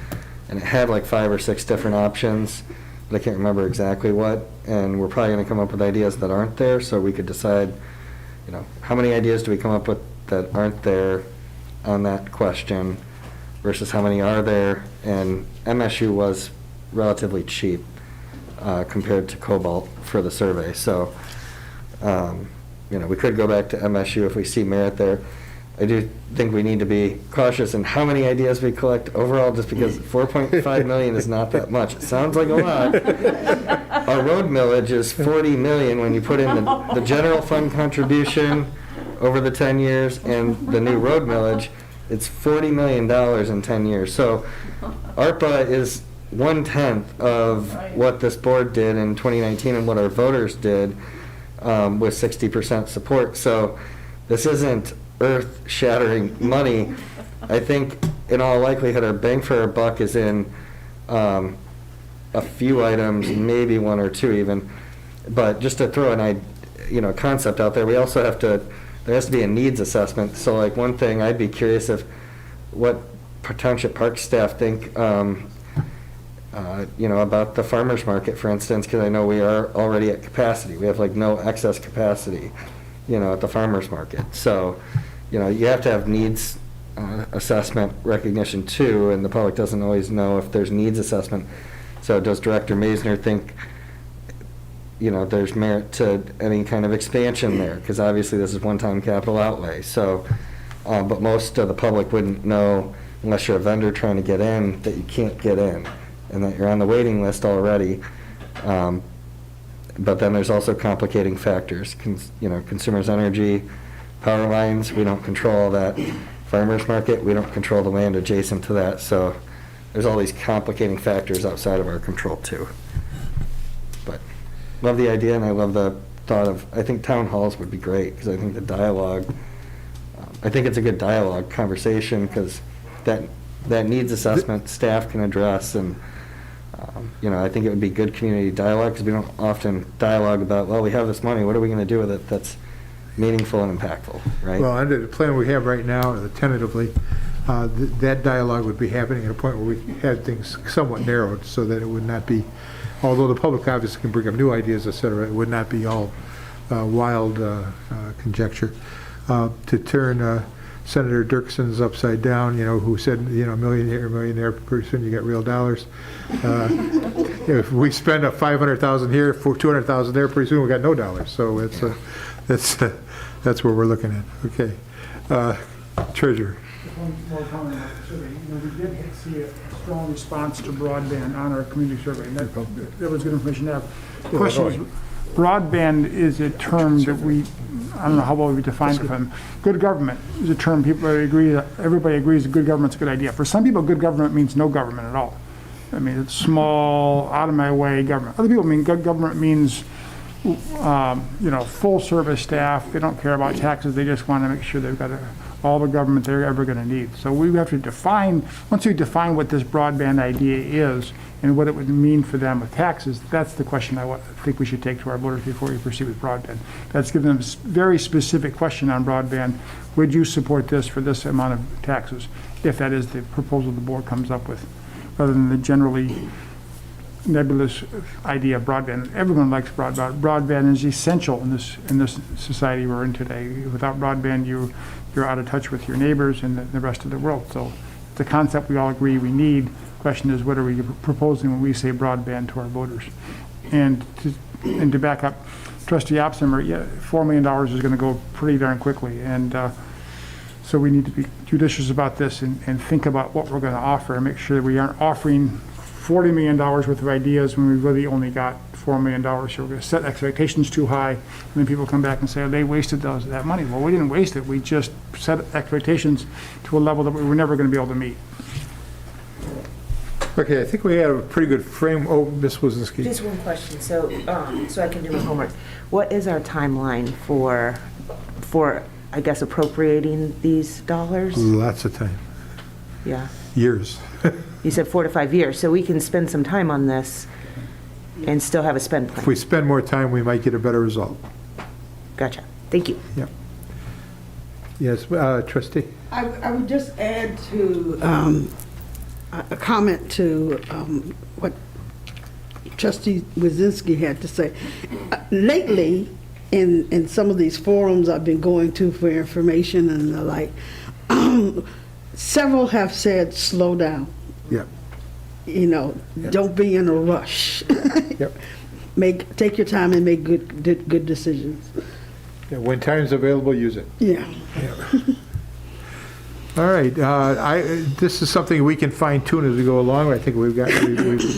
and it had 5 or 6 different options, but I can't remember exactly what, and we're probably going to come up with ideas that aren't there, so we could decide, how many ideas do we come up with that aren't there on that question, versus how many are there, and MSU was relatively cheap compared to Cobalt for the survey. So, we could go back to MSU if we see merit there. I do think we need to be cautious in how many ideas we collect overall, just because 4.5 million is not that much. It sounds like a lot. Our road millage is 40 million when you put in the general fund contribution over the 10 years and the new road millage. It's $40 million in 10 years. So ARPA is 1/10 of what this board did in 2019 and what our voters did with 60% support. So this isn't earth-shattering money. I think in all likelihood our bang for our buck is in a few items, maybe one or two even. But just to throw an concept out there, we also have to, there has to be a needs assessment. So like one thing, I'd be curious if what Township Park staff think about the farmer's market, for instance, because I know we are already at capacity. We have like no excess capacity, at the farmer's market. So, you have to have needs assessment recognition too, and the public doesn't always know if there's needs assessment. So does Director Maisner think, there's merit to any kind of expansion there? Because obviously this is one-time capital outlay. So, but most of the public wouldn't know, unless you're a vendor trying to get in, that you can't get in and that you're on the waiting list already. But then there's also complicating factors. Consumers' energy, power lines, we don't control that. Farmers market, we don't control the land adjacent to that. So there's all these complicating factors outside of our control too. But love the idea, and I love the thought of, I think town halls would be great, because I think the dialogue, I think it's a good dialogue conversation, because that needs assessment staff can address, and I think it would be good community dialogue, because we don't often dialogue about, well, we have this money, what are we going to do with it that's meaningful and impactful, right? Well, under the plan we have right now, tentatively, that dialogue would be happening at a point where we had things somewhat narrowed, so that it would not be, although the public obviously can bring up new ideas, et cetera, it would not be all wild conjecture. To turn Senator Dirkson's upside down, who said, millionaire, pretty soon you get real dollars. If we spend a $500,000 here for $200,000 there, pretty soon we got no dollars. So that's where we're looking at. Okay, Treasurer. One more comment about the survey. We did see a strong response to broadband on our community survey. And that was good information to have. The question is, broadband is a term that I don't know how well we define it for them. Good government is a term everybody agrees that good government's a good idea. For some people, good government means no government at all. I mean, it's small, out of my way government. Other people mean good government means, full service staff. They don't care about taxes. They just want to make sure they've got all the government they're ever going to need. So we have to define, once we define what this broadband idea is and what it would mean for them with taxes, that's the question I think we should take to our voters before we proceed with broadband. That's giving them a very specific question on broadband. Would you support this for this amount of taxes, if that is the proposal the board comes up with, rather than the generally nebulous idea of broadband. Everyone likes broadband. Broadband is essential in this society we're in today. Without broadband, you're out of touch with your neighbors and the rest of the world. So it's a concept we all agree we need. The question is, what are we proposing when we say broadband to our voters? And to back up, Trustee Opsimer, $4 million is going to go pretty darn quickly. And so we need to be judicious about this and think about what we're going to offer and make sure that we aren't offering $40 million worth of ideas when we really only got $4 million. So we're going to set expectations too high, and then people come back and say, oh, they wasted that money. Well, we didn't waste it. We just set expectations to a level that we were never going to be able to meet. Okay, I think we had a pretty good frame. Oh, Ms. Wozinski. Just one question, so I can do my homework. What is our timeline for I guess appropriating these dollars? Lots of time. Yeah. Years. You said 4 to 5 years, so we can spend some time on this and still have a spend plan. If we spend more time, we might get a better result. Gotcha. Thank you. Yeah. Yes, Trustee. I would just add to a comment to what Trustee Wazinski had to say. Lately, in some of these forums I've been going to for information and the like, several have said, slow down. Yep. You know, don't be in a rush. Yep. Take your time and make good decisions. Yeah, when time's available, use it. Yeah. All right, this is something we can fine tune as we go along. I think we've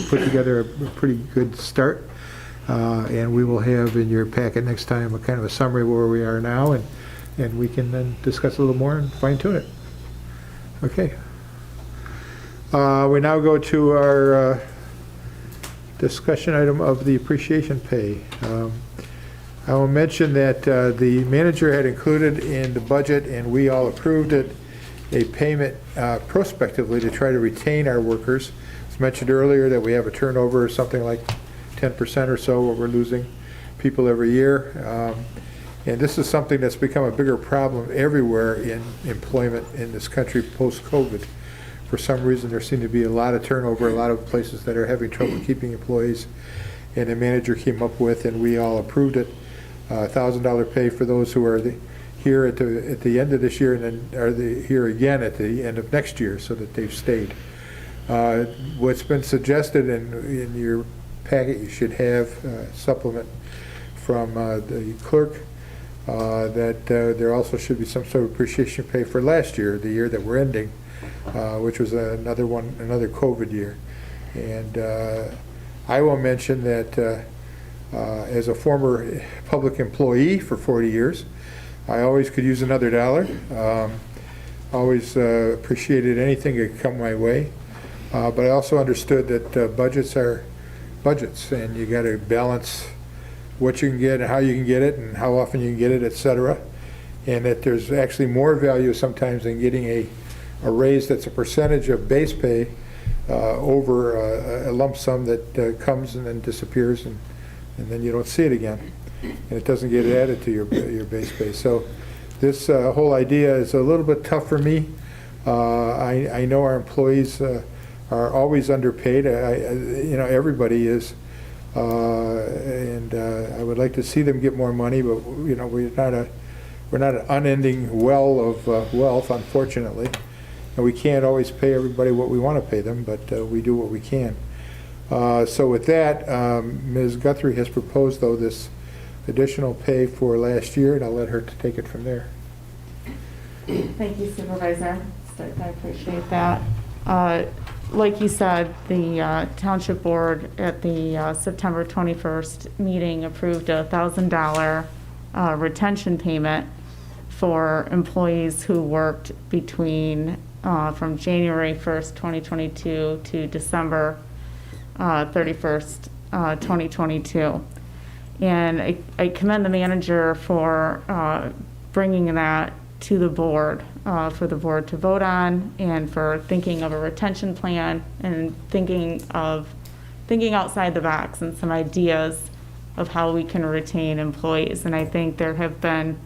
put together a pretty good start. And we will have in your packet next time a kind of a summary of where we are now, and we can then discuss a little more and fine tune it. Okay. We now go to our discussion item of the appreciation pay. I will mention that the manager had included in the budget, and we all approved it, a payment prospectively to try to retain our workers. As mentioned earlier, that we have a turnover of something like 10% or so, where we're losing people every year. And this is something that's become a bigger problem everywhere in employment in this country post-COVID. For some reason, there seemed to be a lot of turnover, a lot of places that are having trouble keeping employees. And the manager came up with, and we all approved it, $1,000 pay for those who are here at the end of this year, and then are here again at the end of next year, so that they've stayed. What's been suggested in your packet, you should have supplement from the clerk, that there also should be some sort of appreciation pay for last year, the year that we're ending, which was another COVID year. And I will mention that as a former public employee for 40 years, I always could use another dollar. Always appreciated anything that could come my way. But I also understood that budgets are budgets, and you got to balance what you can get and how you can get it and how often you can get it, etc. And that there's actually more value sometimes in getting a raise that's a percentage of base pay over a lump sum that comes and then disappears, and then you don't see it again, and it doesn't get added to your base pay. So this whole idea is a little bit tough for me. I know our employees are always underpaid. Everybody is, and I would like to see them get more money, but we're not an unending well of wealth, unfortunately, and we can't always pay everybody what we want to pay them, but we do what we can. So with that, Ms. Guthrie has proposed, though, this additional pay for last year, and I'll let her take it from there. Thank you, Supervisor. I appreciate that. Like you said, the Township Board at the September 21st meeting approved a $1,000 retention payment for employees who worked between from January 1st, 2022 to December 31st, 2022. And I commend the manager for bringing that to the board, for the board to vote on, and for thinking of a retention plan and thinking outside the box and some ideas of how we can retain employees. And I think there have been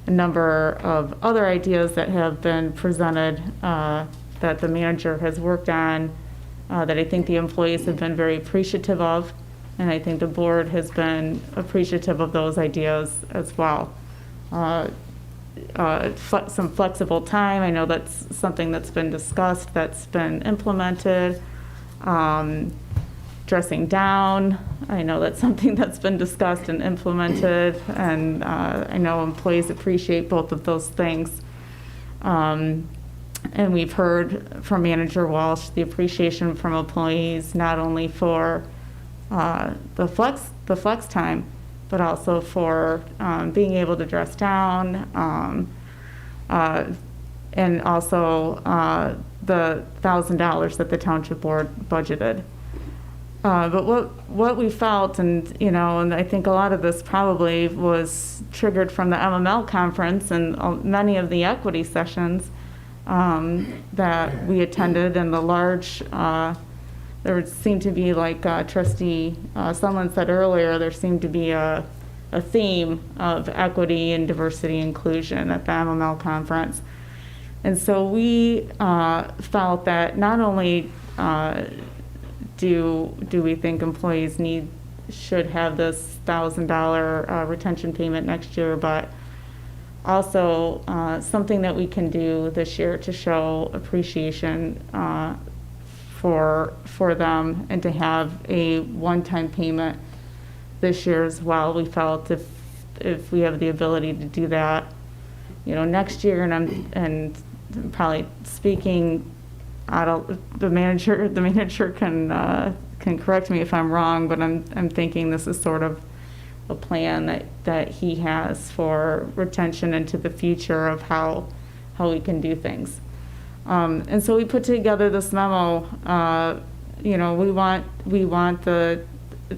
a number of other ideas that have been presented that the manager has worked on that I think the employees have been very appreciative of, and I think the board has been appreciative of those ideas as well. Some flexible time, I know that's something that's been discussed, that's been implemented. Dressing down, I know that's something that's been discussed and implemented, and I know employees appreciate both of those things. And we've heard from Manager Walsh the appreciation from employees not only for the flex time, but also for being able to dress down, and also the $1,000 that the Township Board budgeted. But what we felt, and I think a lot of this probably was triggered from the MML conference and many of the equity sessions that we attended, and the large, there seemed to be, like Trustee someone said earlier, there seemed to be a theme of equity and diversity inclusion at the MML conference. And so we felt that not only do we think employees should have this $1,000 retention payment next year, but also, something that we can do this year to show appreciation for them, and to have a one-time payment this year as well. We felt if we have the ability to do that, next year, and probably speaking out of the manager can correct me if I'm wrong, but I'm thinking this is sort of a plan that he has for retention into the future of how we can do things. And so we put together this memo. We want the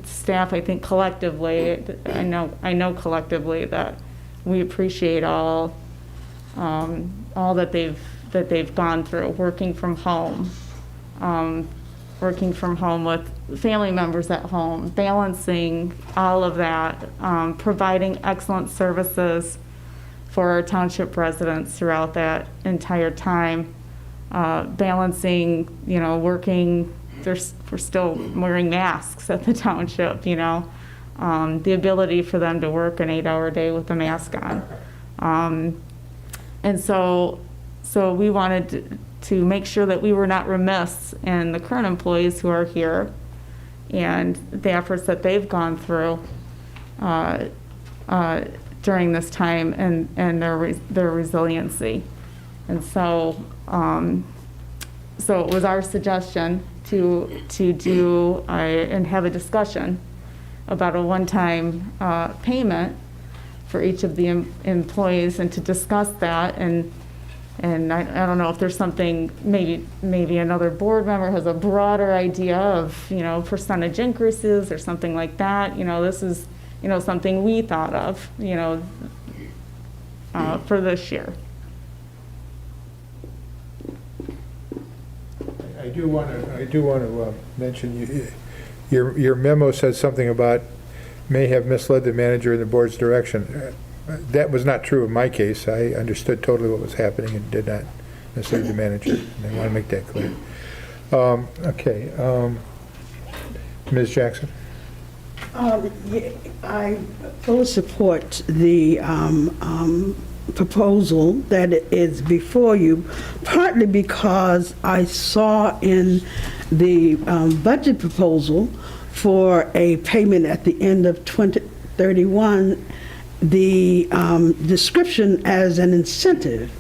staff, I think collectively, I know collectively that we appreciate all that they've gone through, working from home with family members at home, balancing all of that, providing excellent services for our township residents throughout that entire time, balancing, working, we're still wearing masks at the township, the ability for them to work an 8-hour day with a mask on. And so we wanted to make sure that we were not remiss in the current employees who are here and the efforts that they've gone through during this time, and their resiliency. And so it was our suggestion to do and have a discussion about a one-time payment for each of the employees, and to discuss that. And I don't know if there's something, maybe another board member has a broader idea of, percentage increases or something like that. This is, something we thought of, for this year. I do want to mention, your memo says something about may have misled the manager in the board's direction. That was not true in my case. I understood totally what was happening and did not mislead the manager. And I want to make that clear. Okay. Ms. Jackson? I fully support the proposal that is before you, partly because I saw in the budget proposal for a payment at the end of 2031 the description as an incentive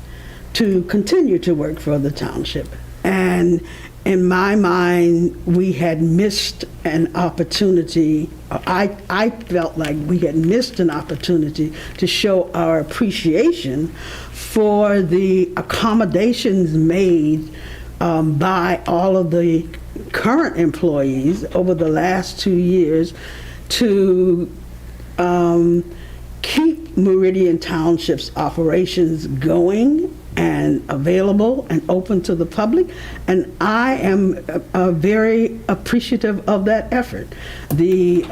to continue to work for the township. And in my mind, we had missed an opportunity. I felt like we had missed an opportunity to show our appreciation for the accommodations made by all of the current employees over the last 2 years to keep Meridian Township's operations going and available and open to the public. And I am very appreciative of that effort. The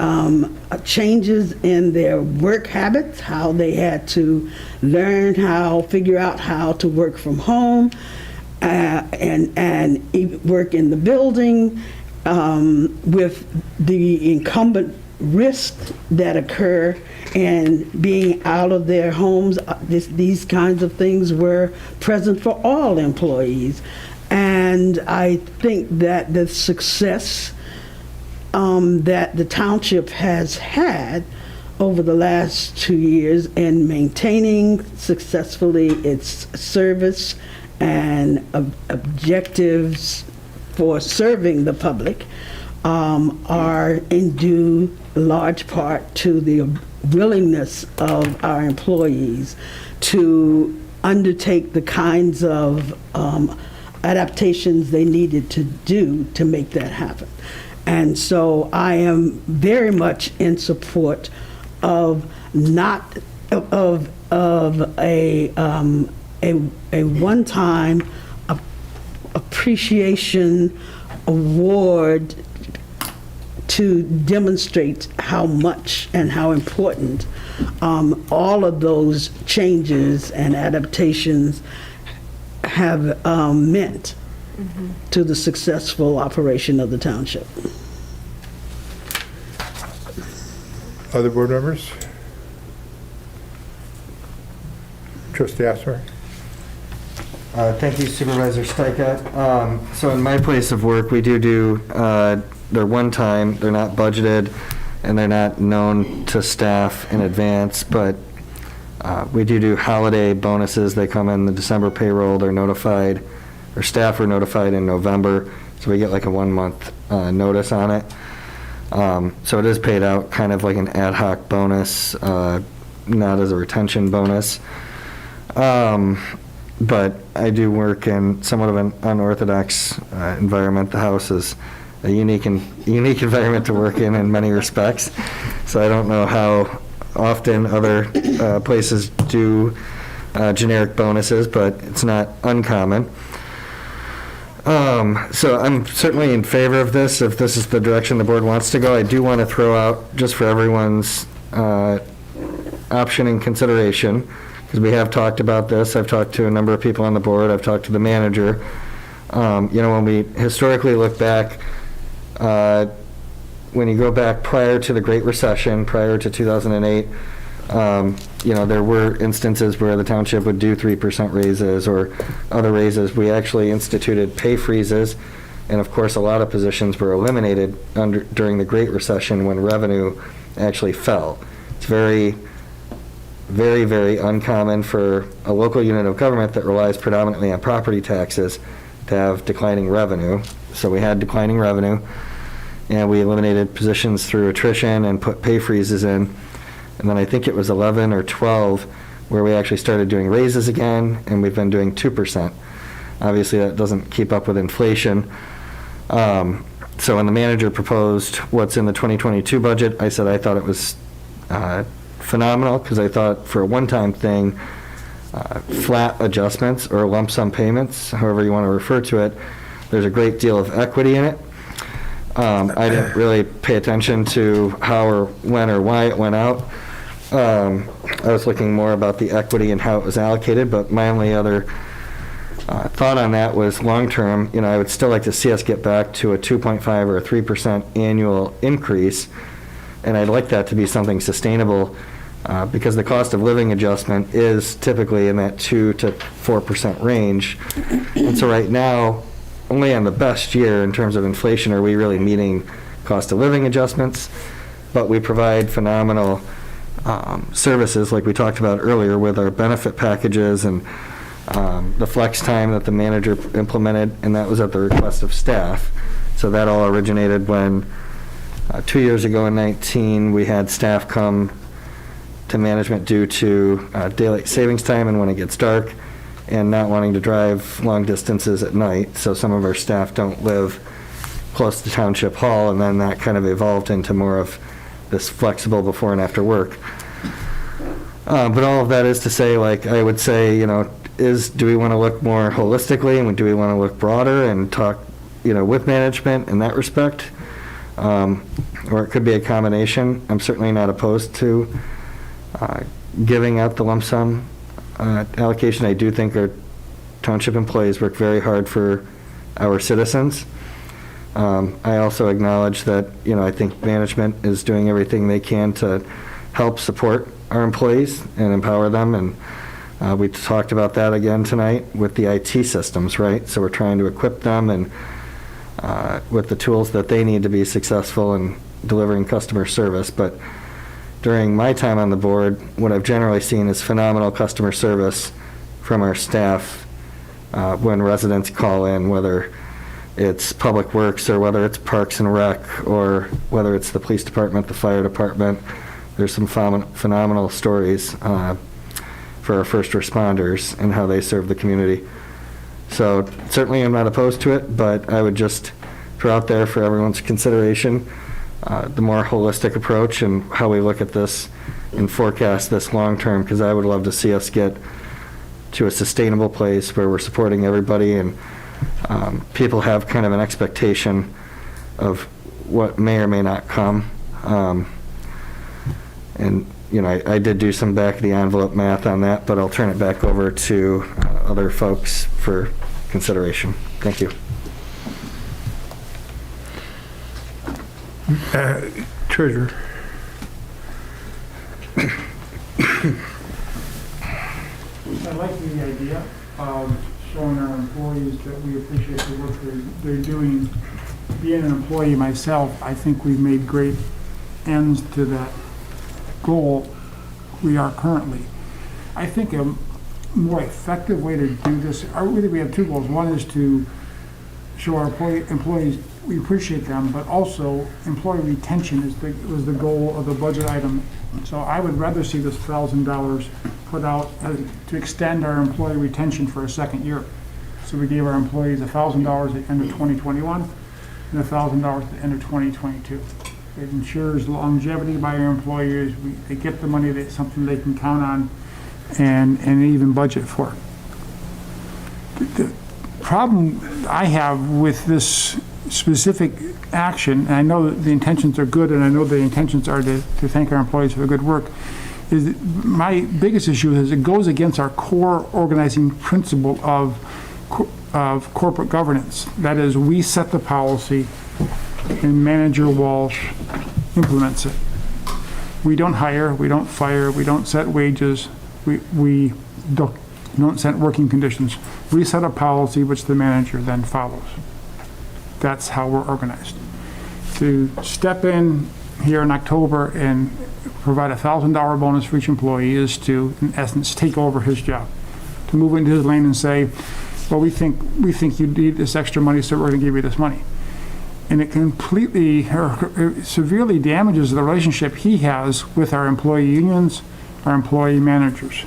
changes in their work habits, how they had to figure out how to work from home and work in the building with the incumbent risks that occur and being out of their homes. These kinds of things were present for all employees. And I think that the success that the township has had over the last 2 years in maintaining successfully its service and objectives for serving the public are in due large part to the willingness of our employees to undertake the kinds of adaptations they needed to do to make that happen. And so I am very much in support of a one-time appreciation award to demonstrate how much and how important all of those changes and adaptations have meant to the successful operation of the township. Other board members? Trustee Asmer. Thank you Supervisor Steikat. So in my place of work, we do, they're one time, they're not budgeted, and they're not known to staff in advance, but we do holiday bonuses. They come in the December payroll, they're notified, or staff are notified in November, so we get like a 1 month notice on it. So it is paid out kind of like an ad hoc bonus, not as a retention bonus. But I do work in somewhat of an unorthodox environment. The house is a unique environment to work in many respects. So I don't know how often other places do generic bonuses, but it's not uncommon. So I'm certainly in favor of this, if this is the direction the board wants to go. I do want to throw out, just for everyone's option and consideration, because we have talked about this. I've talked to a number of people on the board. I've talked to the manager. When we historically look back, when you go back prior to the Great Recession, prior to 2008, there were instances where the township would do 3% raises or other raises. We actually instituted pay freezes, and of course, a lot of positions were eliminated during the Great Recession when revenue actually fell. It's very, very, very uncommon for a local unit of government that relies predominantly on property taxes to have declining revenue. So we had declining revenue, and we eliminated positions through attrition and put pay freezes in. And then I think it was 11 or 12 where we actually started doing raises again, and we've been doing 2%. Obviously, that doesn't keep up with inflation. So when the manager proposed what's in the 2022 budget, I said I thought it was phenomenal, because I thought for a one-time thing, flat adjustments or lump sum payments, however you want to refer to it, there's a great deal of equity in it. I didn't really pay attention to how or when or why it went out. I was looking more about the equity and how it was allocated, but my only other thought on that was long-term, I would still like to see us get back to a 2.5 or a 3% annual increase, and I'd like that to be something sustainable, because the cost of living adjustment is typically in that 2 to 4% range. And so right now, only on the best year in terms of inflation are we really meeting cost of living adjustments, but we provide phenomenal services like we talked about earlier with our benefit packages and the flex time that the manager implemented, and that was at the request of staff. So that all originated when 2 years ago in 19, we had staff come to management due to daylight savings time and when it gets dark, and not wanting to drive long distances at night. So some of our staff don't live close to Township Hall, and then that kind of evolved into more of this flexible before and after work. But all of that is to say, I would say, do we want to look more holistically, and do we want to look broader and talk, with management in that respect? Or it could be a combination. I'm certainly not opposed to giving out the lump sum allocation. I do think our township employees work very hard for our citizens. I also acknowledge that, I think management is doing everything they can to help support our employees and empower them. And we talked about that again tonight with the IT systems, right? So we're trying to equip them and with the tools that they need to be successful in delivering customer service. But during my time on the board, what I've generally seen is phenomenal customer service from our staff when residents call in, whether it's Public Works or whether it's Parks and Rec or whether it's the police department, the fire department. There's some phenomenal stories for our first responders and how they serve the community. So certainly I'm not opposed to it, but I would just throw out there for everyone's consideration the more holistic approach and how we look at this and forecast this long-term, because I would love to see us get to a sustainable place where we're supporting everybody, and people have kind of an expectation of what may or may not come. And, I did do some back-of-the-envelope math on that, but I'll turn it back over to other folks for consideration. Thank you. Treasurer. I'd like the idea of showing our employees that we appreciate the work they're doing. Being an employee myself, I think we've made great ends to that goal we are currently. I think a more effective way to do this, really we have two goals. One is to show our employees we appreciate them, but also employee retention was the goal of the budget item. So I would rather see this $1,000 put out to extend our employee retention for a second year. So we gave our employees $1,000 at the end of 2021 and $1,000 at the end of 2022. It ensures longevity by our employees. They get the money, that's something they can count on and even budget for. The problem I have with this specific action, and I know that the intentions are good, and I know the intentions are to thank our employees for the good work, is that my biggest issue is it goes against our core organizing principle of corporate governance. That is, we set the policy and Manager Walsh implements it. We don't hire, we don't fire, we don't set wages, we don't set working conditions. We set a policy which the manager then follows. That's how we're organized. To step in here in October and provide a $1,000 bonus for each employee is to, in essence, take over his job. To move into his lane and say, well, we think you need this extra money, so we're going to give you this money. And it completely or severely damages the relationship he has with our employee unions, our employee managers.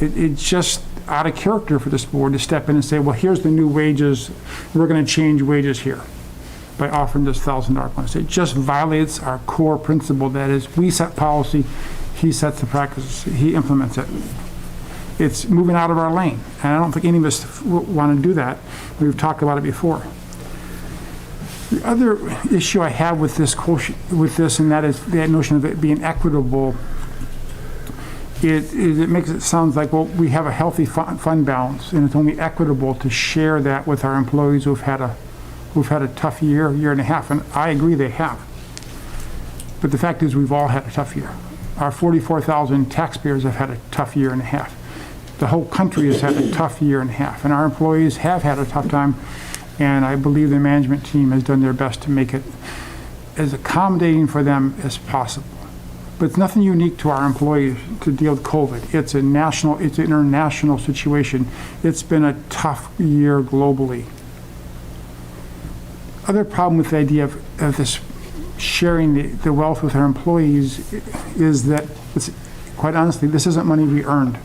It's just out of character for this board to step in and say, well, here's the new wages, we're going to change wages here by offering this $1,000 bonus. It just violates our core principle, that is, we set policy, he sets the practices, he implements it. It's moving out of our lane, and I don't think any of us want to do that. We've talked about it before. The other issue I have with this, and that is that notion of it being equitable. It makes it sound like, well, we have a healthy fund balance, and it's only equitable to share that with our employees who've had a tough year and a half, and I agree they have. But the fact is, we've all had a tough year. Our 44,000 taxpayers have had a tough year and a half. The whole country has had a tough year and a half, and our employees have had a tough time, and I believe the management team has done their best to make it as accommodating for them as possible. But it's nothing unique to our employees to deal with COVID. It's an international situation. It's been a tough year globally. Other problem with the idea of this sharing the wealth with our employees is that, quite honestly, this isn't money we earned.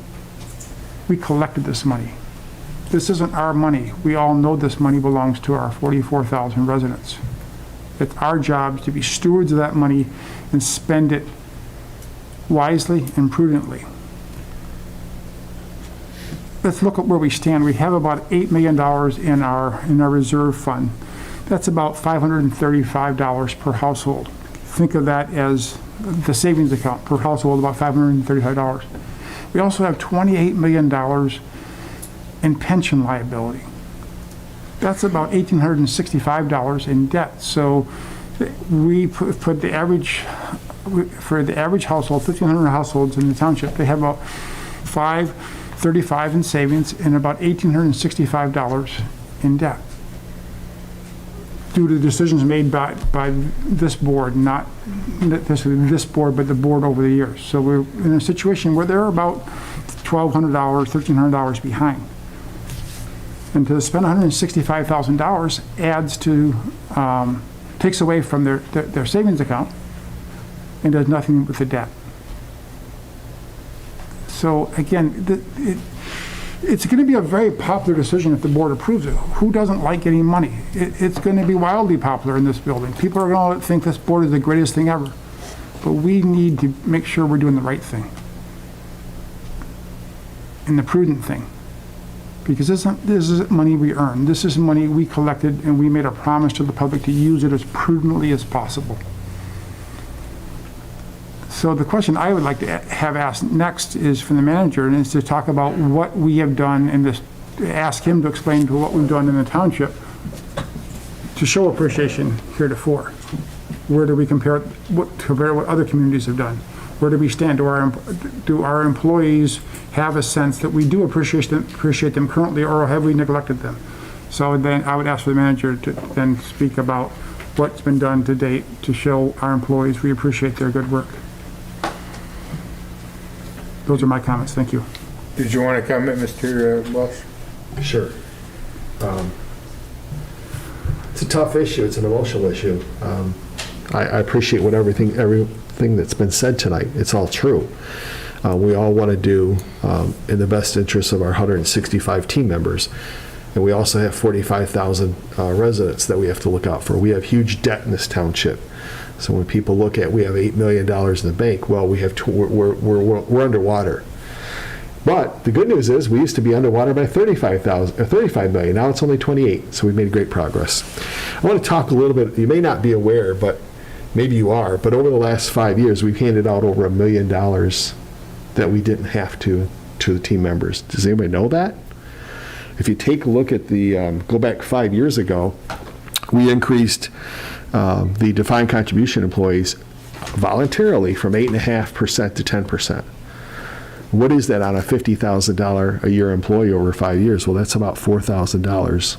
We collected this money. This isn't our money. We all know this money belongs to our 44,000 residents. It's our job to be stewards of that money and spend it wisely and prudently. Let's look at where we stand. We have about $8 million in our reserve fund. That's about $535 per household. Think of that as the savings account per household, about $535. We also have $28 million in pension liability. That's about $1,865 in debt. So we put the average, for the average household, 1,500 households in the township, they have about $535 in savings and about $1,865 in debt, due to decisions made by this board, not this board, but the board over the years. So we're in a situation where they're about $1,200, $1,300 behind. And to spend $165,000 adds to, takes away from their savings account and does nothing with the debt. So again, it's going to be a very popular decision if the board approves it. Who doesn't like getting money? It's going to be wildly popular in this building. People are going to think this board is the greatest thing ever. But we need to make sure we're doing the right thing and the prudent thing. Because this isn't money we earned. This is money we collected, and we made a promise to the public to use it as prudently as possible. So the question I would like to have asked next is from the manager, and is to talk about what we have done, and ask him to explain to what we've done in the township to show appreciation heretofore. Where do we compare to what other communities have done? where do we stand? Do our employees have a sense that we do appreciate them currently, or have we neglected them? So then I would ask for the manager to then speak about what's been done to date to show our employees we appreciate their good work. Those are my comments. Thank you. Did you want to comment, Mr. Walsh? Sure. It's a tough issue. It's an emotional issue. I appreciate everything that's been said tonight. It's all true. We all want to do in the best interest of our 165 team members. And we also have 45,000 residents that we have to look out for. We have huge debt in this township. So when people look at, we have $8 million in the bank, well, we're underwater. But the good news is we used to be underwater by 35 million. Now it's only 28. So we've made great progress. I want to talk a little bit. You may not be aware, but maybe you are. But over the last 5 years, we've handed out over $1 million that we didn't have to the team members. Does anybody know that? If you take a look at go back 5 years ago, we increased the defined contribution employees voluntarily from 8.5% to 10%. What is that on a $50,000 a year employee over 5 years? Well, that's about $4,000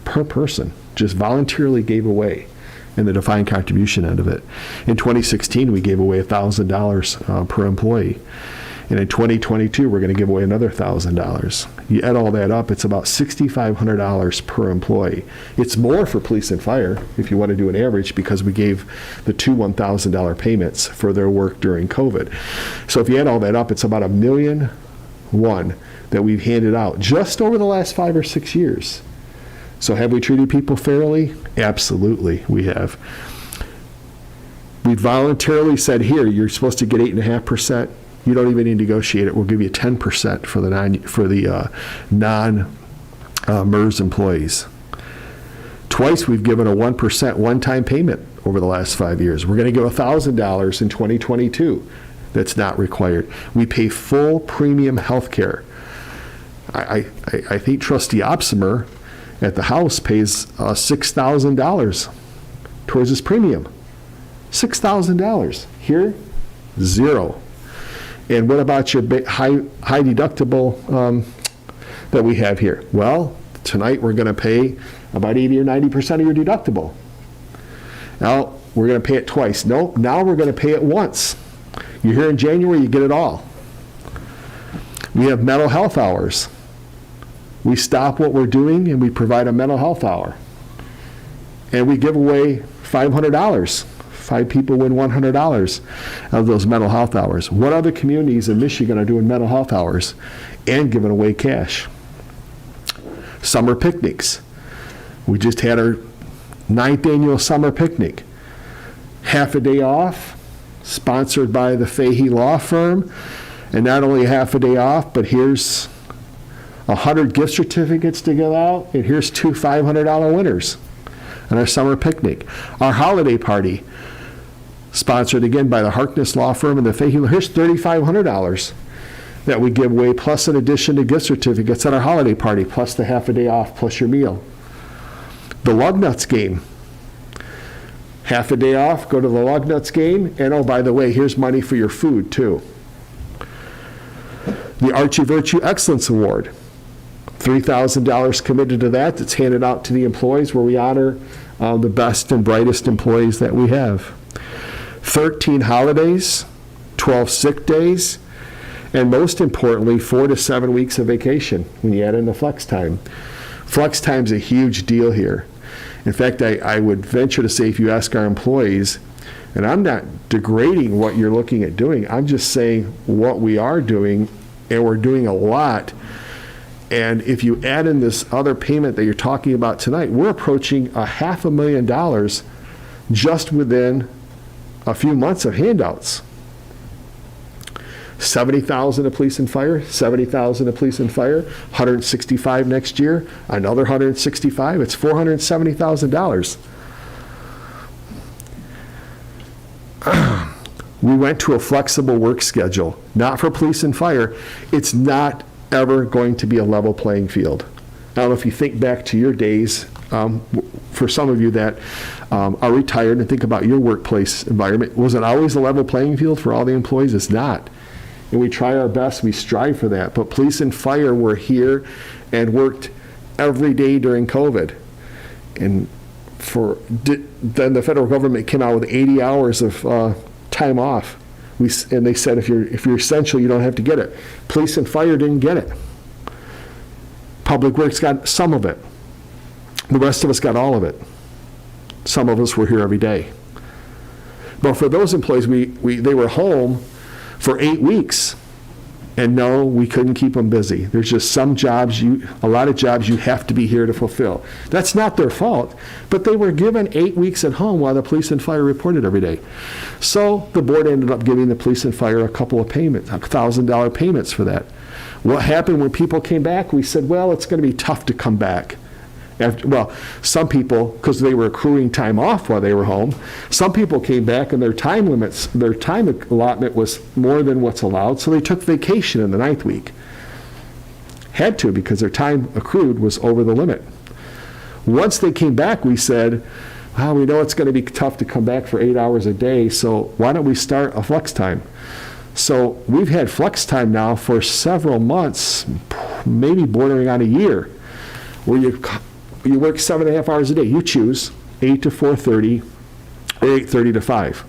per person, just voluntarily gave away in the defined contribution end of it. In 2016, we gave away $1,000 per employee. And in 2022, we're going to give away another $1,000. You add all that up, it's about $6,500 per employee. It's more for police and fire, if you want to do an average, because we gave the two $1,000 payments for their work during COVID. So if you add all that up, it's about $1.1 million that we've handed out just over the last 5 or 6 years. So have we treated people fairly? Absolutely, we have. We voluntarily said, here, you're supposed to get 8.5%. You don't even need to negotiate it. We'll give you 10% for the non-MERS employees. Twice we've given a 1% one-time payment over the last 5 years. We're going to give $1,000 in 2022. That's not required. We pay full premium health care. I think Trustee Opsimer at the House pays $6,000 towards his premium. $6,000. Here, zero. And what about your high deductible that we have here? Well, tonight we're going to pay about 80 or 90% of your deductible. Now, we're going to pay it twice. No, now we're going to pay it once. You're here in January, you get it all. We have mental health hours. We stop what we're doing and we provide a mental health hour. And we give away $500. 5 people win $100 of those mental health hours. What other communities in Michigan are doing mental health hours and giving away cash? Summer picnics. We just had our 9th annual summer picnic. Half a day off, sponsored by the Fahey Law Firm. And not only half a day off, but here's 100 gift certificates to give out, and here's 2 $500 winners on our summer picnic. Our holiday party, sponsored again by the Harkness Law Firm and the Fahey. Here's $3,500 that we give away, plus in addition to gift certificates at our holiday party, plus the half a day off, plus your meal. The Lugnuts game. Half a day off, go to the Lugnuts game, and oh, by the way, here's money for your food, too. The Archie Virtue Excellence Award. $3,000 committed to that. That's handed out to the employees where we honor the best and brightest employees that we have. 13 holidays, 12 sick days, and most importantly, 4 to 7 weeks of vacation when you add in the flex time. Flex time is a huge deal here. In fact, I would venture to say if you ask our employees, and I'm not degrading what you're looking at doing, I'm just saying what we are doing, and we're doing a lot. And if you add in this other payment that you're talking about tonight, we're approaching $500,000 just within a few months of handouts. 70,000 to police and fire, 70,000 to police and fire, 165 next year, another 165. It's $470,000. We went to a flexible work schedule, not for police and fire. It's not ever going to be a level playing field. I don't know if you think back to your days, for some of you that are retired and think about your workplace environment. Was it always a level playing field for all the employees? It's not. And we try our best, we strive for that. But police and fire were here and worked every day during COVID. And then the federal government came out with 80 hours of time off. And they said, if you're essential, you don't have to get it. Police and fire didn't get it. Public Works got some of it. The rest of us got all of it. Some of us were here every day. But for those employees, they were home for 8 weeks. And no, we couldn't keep them busy. There's just some jobs, a lot of jobs you have to be here to fulfill. That's not their fault, but they were given 8 weeks at home while the police and fire reported every day. So the board ended up giving the police and fire a couple of payments, $1,000 payments for that. What happened when people came back? We said, well, it's going to be tough to come back. Some people, because they were accruing time off while they were home, some people came back and their time allotment was more than what's allowed, so they took vacation in the 9th week. Had to, because their time accrued was over the limit. Once they came back, we said, well, we know it's going to be tough to come back for 8 hours a day, so why don't we start a flex time? So we've had flex time now for several months, maybe bordering on a year, where you work 7.5 hours a day. You choose 8 to 4:30 or 8:30 to 5.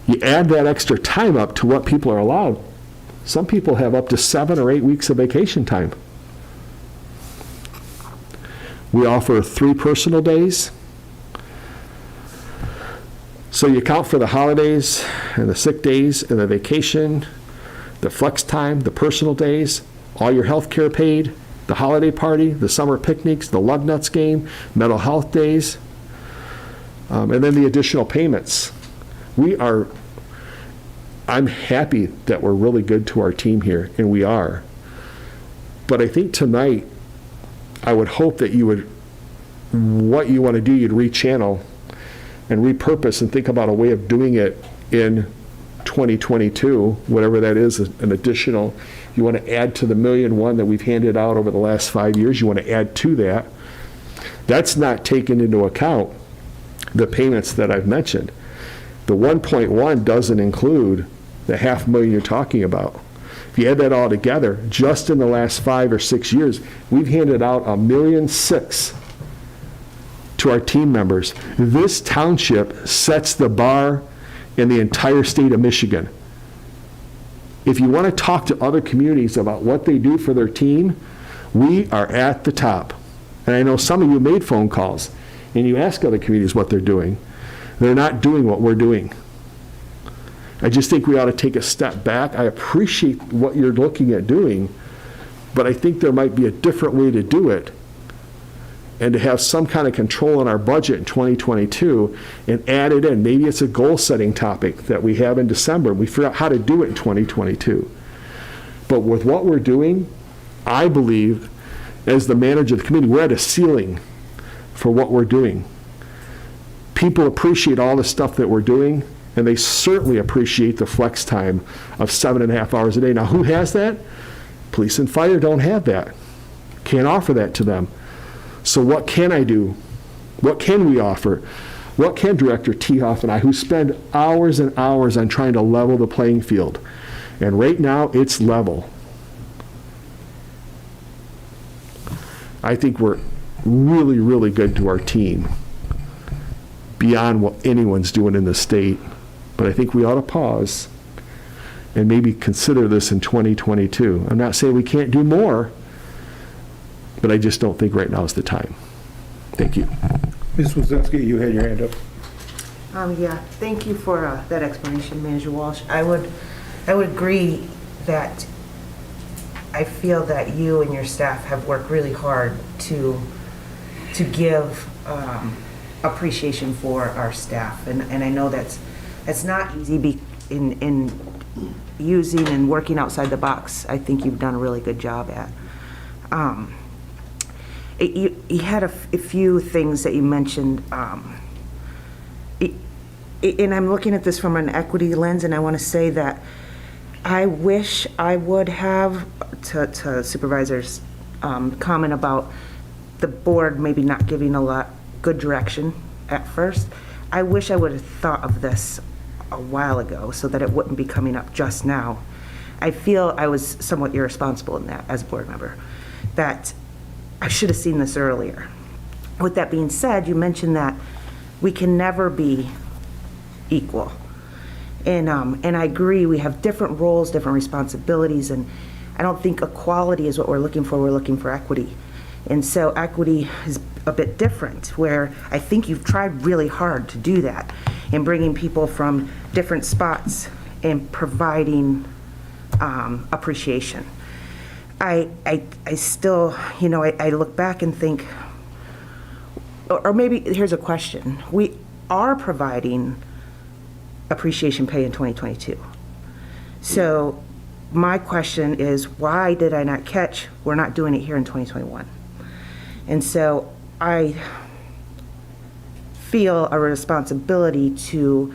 You add that extra time up to what people are allowed. Some people have up to 7 or 8 weeks of vacation time. We offer 3 personal days. So you account for the holidays and the sick days and the vacation, the flex time, the personal days, all your health care paid, the holiday party, the summer picnics, the lug nuts game, mental health days, and then the additional payments. I'm happy that we're really good to our team here, and we are. But I think tonight, I would hope that what you want to do, you'd rechannel and repurpose and think about a way of doing it in 2022, whatever that is, an additional. You want to add to the $1.1 million that we've handed out over the last 5 years. You want to add to that. That's not taken into account the payments that I've mentioned. The 1.1 doesn't include the $500,000 you're talking about. If you add that all together, just in the last 5 or 6 years, we've handed out $1.6 million to our team members. This township sets the bar in the entire state of Michigan. If you want to talk to other communities about what they do for their team, we are at the top. And I know some of you made phone calls and you ask other communities what they're doing. They're not doing what we're doing. I just think we ought to take a step back. I appreciate what you're looking at doing, but I think there might be a different way to do it, and to have some kind of control on our budget in 2022 and add it in. Maybe it's a goal-setting topic that we have in December. We figure out how to do it in 2022. But with what we're doing, I believe, as the manager of the committee, we're at a ceiling for what we're doing. People appreciate all the stuff that we're doing, and they certainly appreciate the flex time of 7.5 hours a day. Now, who has that? Police and fire don't have that. Can't offer that to them. So what can I do? What can we offer? What can Director Tehoff and I, who spend hours and hours on trying to level the playing field? And right now, it's level. I think we're really, really good to our team, beyond what anyone's doing in the state. But I think we ought to pause and maybe consider this in 2022. I'm not saying we can't do more, but I just don't think right now is the time. Thank you. Ms. Wozinski, you had your hand up. Yeah, thank you for that explanation, Manager Walsh. I would agree that I feel that you and your staff have worked really hard to give appreciation for our staff, and I know that's not easy in using and working outside the box. I think you've done a really good job at. You had a few things that you mentioned, and I'm looking at this from an equity lens, and I want to say that I wish I would have, to Supervisor's comment about the board maybe not giving a lot good direction at first. I wish I would have thought of this a while ago so that it wouldn't be coming up just now. I feel I was somewhat irresponsible in that as a board member, that I should have seen this earlier. With that being said, you mentioned that we can never be equal. And I agree, we have different roles, different responsibilities, and I don't think equality is what we're looking for equity. And so equity is a bit different, where I think you've tried really hard to do that in bringing people from different spots and providing appreciation. I still, I look back and think, or maybe here's a question. We are providing appreciation pay in 2022. So my question is, why did I not catch we're not doing it here in 2021? And so I feel a responsibility to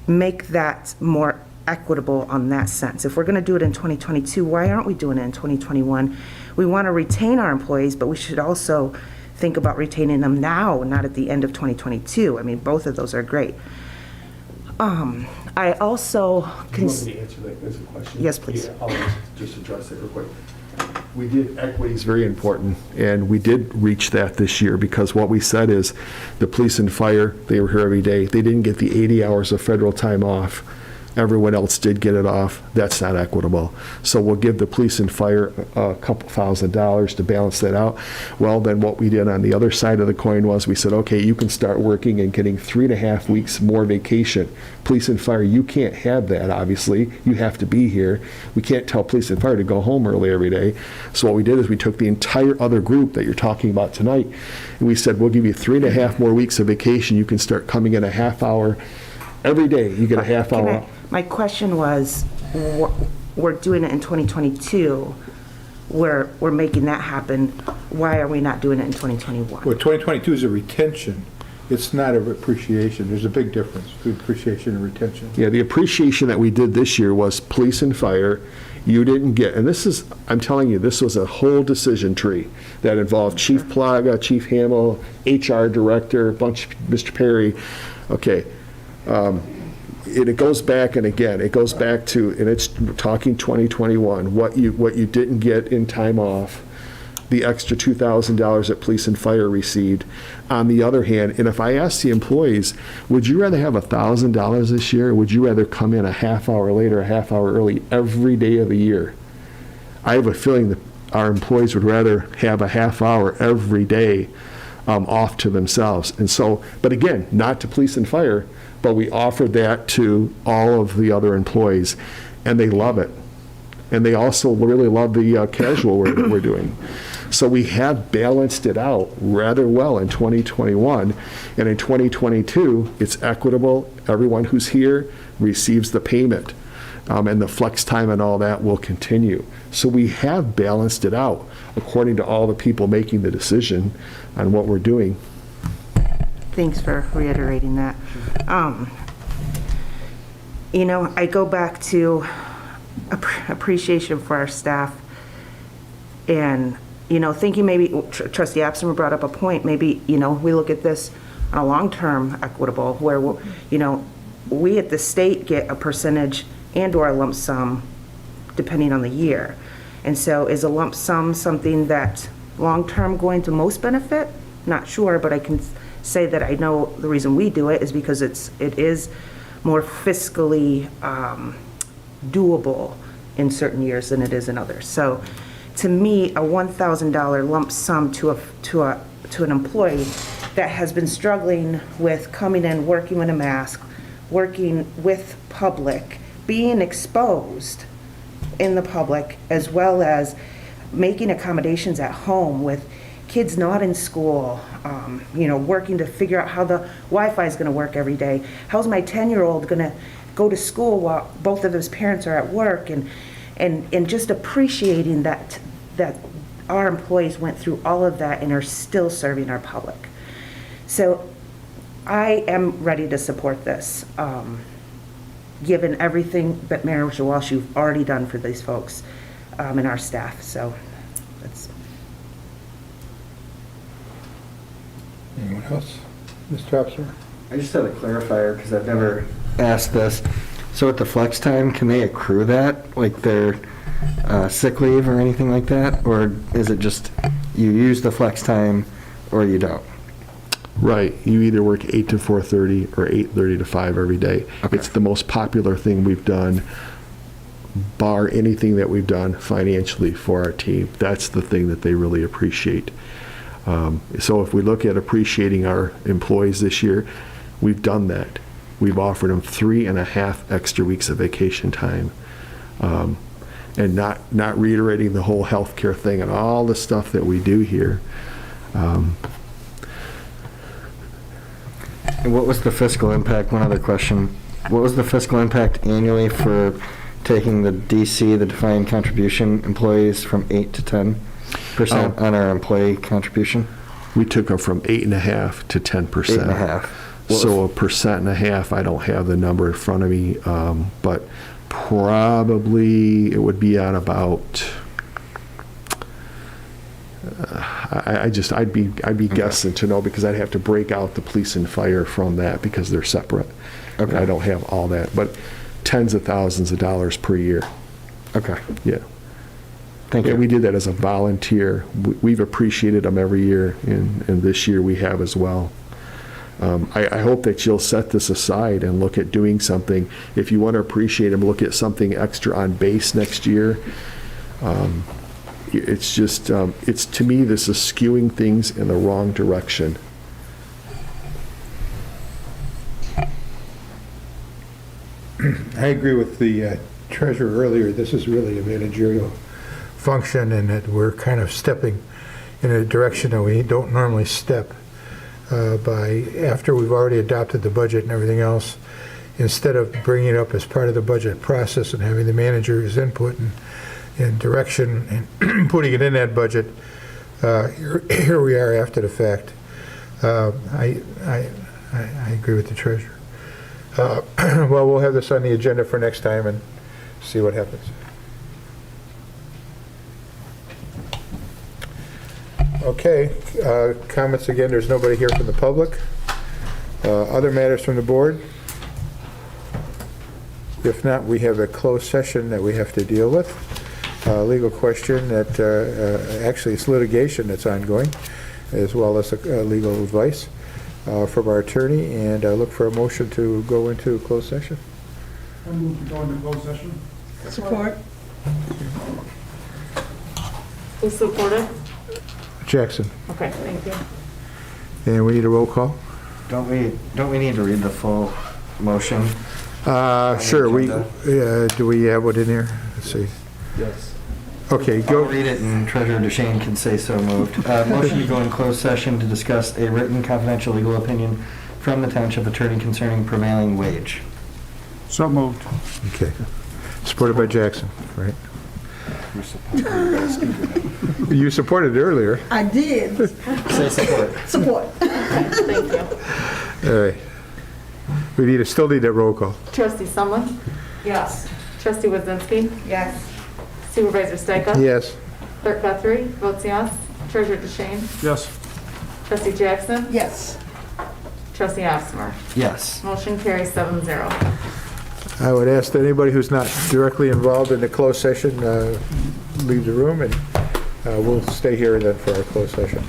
make that more equitable on that sense. If we're going to do it in 2022, why aren't we doing it in 2021? We want to retain our employees, but we should also think about retaining them now, not at the end of 2022. I mean, both of those are great. I also... Do you want me to answer that as a question? Yes, please. Yeah, I'll just address it real quick. We did, equity is very important, and we did reach that this year, because what we said is the police and fire, they were here every day. They didn't get the 80 hours of federal time off. Everyone else did get it off. That's not equitable. So we'll give the police and fire a couple $1,000s to balance that out. Well, then what we did on the other side of the coin was we said, okay, you can start working and getting 3.5 weeks more vacation. Police and fire, you can't have that, obviously. You have to be here. We can't tell police and fire to go home early every day. So what we did is we took the entire other group that you're talking about tonight, and we said, we'll give you 3.5 more weeks of vacation. You can start coming in a half hour every day. You get a half hour. My question was, we're doing it in 2022, we're making that happen. Why are we not doing it in 2021? Well, 2022 is a retention. It's not a appreciation. There's a big difference between appreciation and retention. Yeah, the appreciation that we did this year was police and fire. You didn't get, and this is, I'm telling you, this was a whole decision tree that involved Chief Plaga, Chief Hamill, HR Director, Mr. Perry. Okay. It goes back, and again, it goes back to, and it's talking 2021, what you didn't get in time off, the extra $2,000 that police and fire received. On the other hand, and if I ask the employees, would you rather have $1,000 this year, or would you rather come in a half hour late or a half hour early every day of the year? I have a feeling that our employees would rather have a half hour every day off to themselves. And so, but again, not to police and fire, but we offered that to all of the other employees, and they love it. And they also really love the casual work that we're doing. So we have balanced it out rather well in 2021, and in 2022, it's equitable. Everyone who's here receives the payment, and the flex time and all that will continue. So we have balanced it out according to all the people making the decision on what we're doing. Thanks for reiterating that. I go back to appreciation for our staff, and, thinking maybe, Trustee Absamer brought up a point, maybe, we look at this on a long-term equitable, where, we at the state get a percentage and/or a lump sum, depending on the year. And so is a lump sum something that long-term going to most benefit? Not sure, but I can say that I know the reason we do it is because it is more fiscally doable in certain years than it is in others. So to me, a $1,000 lump sum to an employee that has been struggling with coming in, working with a mask, working with public, being exposed in the public, as well as making accommodations at home with kids not in school, working to figure out how the Wi-Fi is going to work every day. How's my 10-year-old going to go to school while both of his parents are at work? And just appreciating that our employees went through all of that and are still serving our public. So I am ready to support this, given everything that Mayor Walsh, you've already done for these folks and our staff. So that's... Anyone else? Mr. Officer? I just had a clarifier because I've never asked this. So with the flex time, can they accrue that, like their sick leave or anything like that? Or is it just you use the flex time or you don't? Right, you either work 8 to 4:30 or 8:30 to 5 every day. Okay. It's the most popular thing we've done, bar anything that we've done financially for our team. That's the thing that they really appreciate. So if we look at appreciating our employees this year, we've done that. We've offered them 3.5 extra weeks of vacation time. And not reiterating the whole healthcare thing and all the stuff that we do here. And what was the fiscal impact? One other question. What was the fiscal impact annually for taking the DC, the defined contribution employees, from 8 to 10% on our employee contribution? We took them from 8.5 to 10%. 8.5. So 1.5%, I don't have the number in front of me, but probably it would be on about, I'd be guessing to know, because I'd have to break out the police and fire from that because they're separate. Okay. I don't have all that, but tens of thousands of dollars per year. Okay. Yeah. Thank you. And we did that as a volunteer. We've appreciated them every year, and this year we have as well. I hope that you'll set this aside and look at doing something. If you want to appreciate them, look at something extra on base next year. It's just, it's, to me, this is skewing things in the wrong direction. I agree with the treasurer earlier. This is really a managerial function, and that we're kind of stepping in a direction that we don't normally step by after we've already adopted the budget and everything else. Instead of bringing it up as part of the budget process and having the manager's input and direction and putting it in that budget, here we are after the fact. I agree with the treasurer. Well, we'll have this on the agenda for next time and see what happens. Okay, comments again, there's nobody here from the public. Other matters from the board? If not, we have a closed session that we have to deal with. Legal question that, actually it's litigation that's ongoing, as well as legal advice from our attorney, and I look for a motion to go into closed session. I move to go into closed session. Support. Who supported? Jackson, Okay, thank you. and we need a roll call? Don't we need to read the full motion? Sure, agenda. do we have what in here? Let's see. Yes. Okay, I'll go. read it, and Treasurer DeShane can say so moved. Motion to go in closed session to discuss a written confidential legal opinion from the township attorney concerning prevailing wage. So moved. Okay. Supported by Jackson, right? You supported it earlier. I did. Say support. Support. Thank you. All right. We still need that roll call. Trustee Sumlin? Yes. Trustee Wazinski? Yes. Supervisor Stajka? Yes. Clerk Guthrie votes yes. Treasurer DeShane? Yes. Trustee Jackson? Yes. Trustee Osmer? Yes. Motion carries 7-0. I would ask that anybody who's not directly involved in the closed session leave the room, and we'll stay here then for our closed session.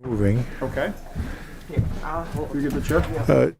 moving. Okay. Here, I'll hold. You get the chair?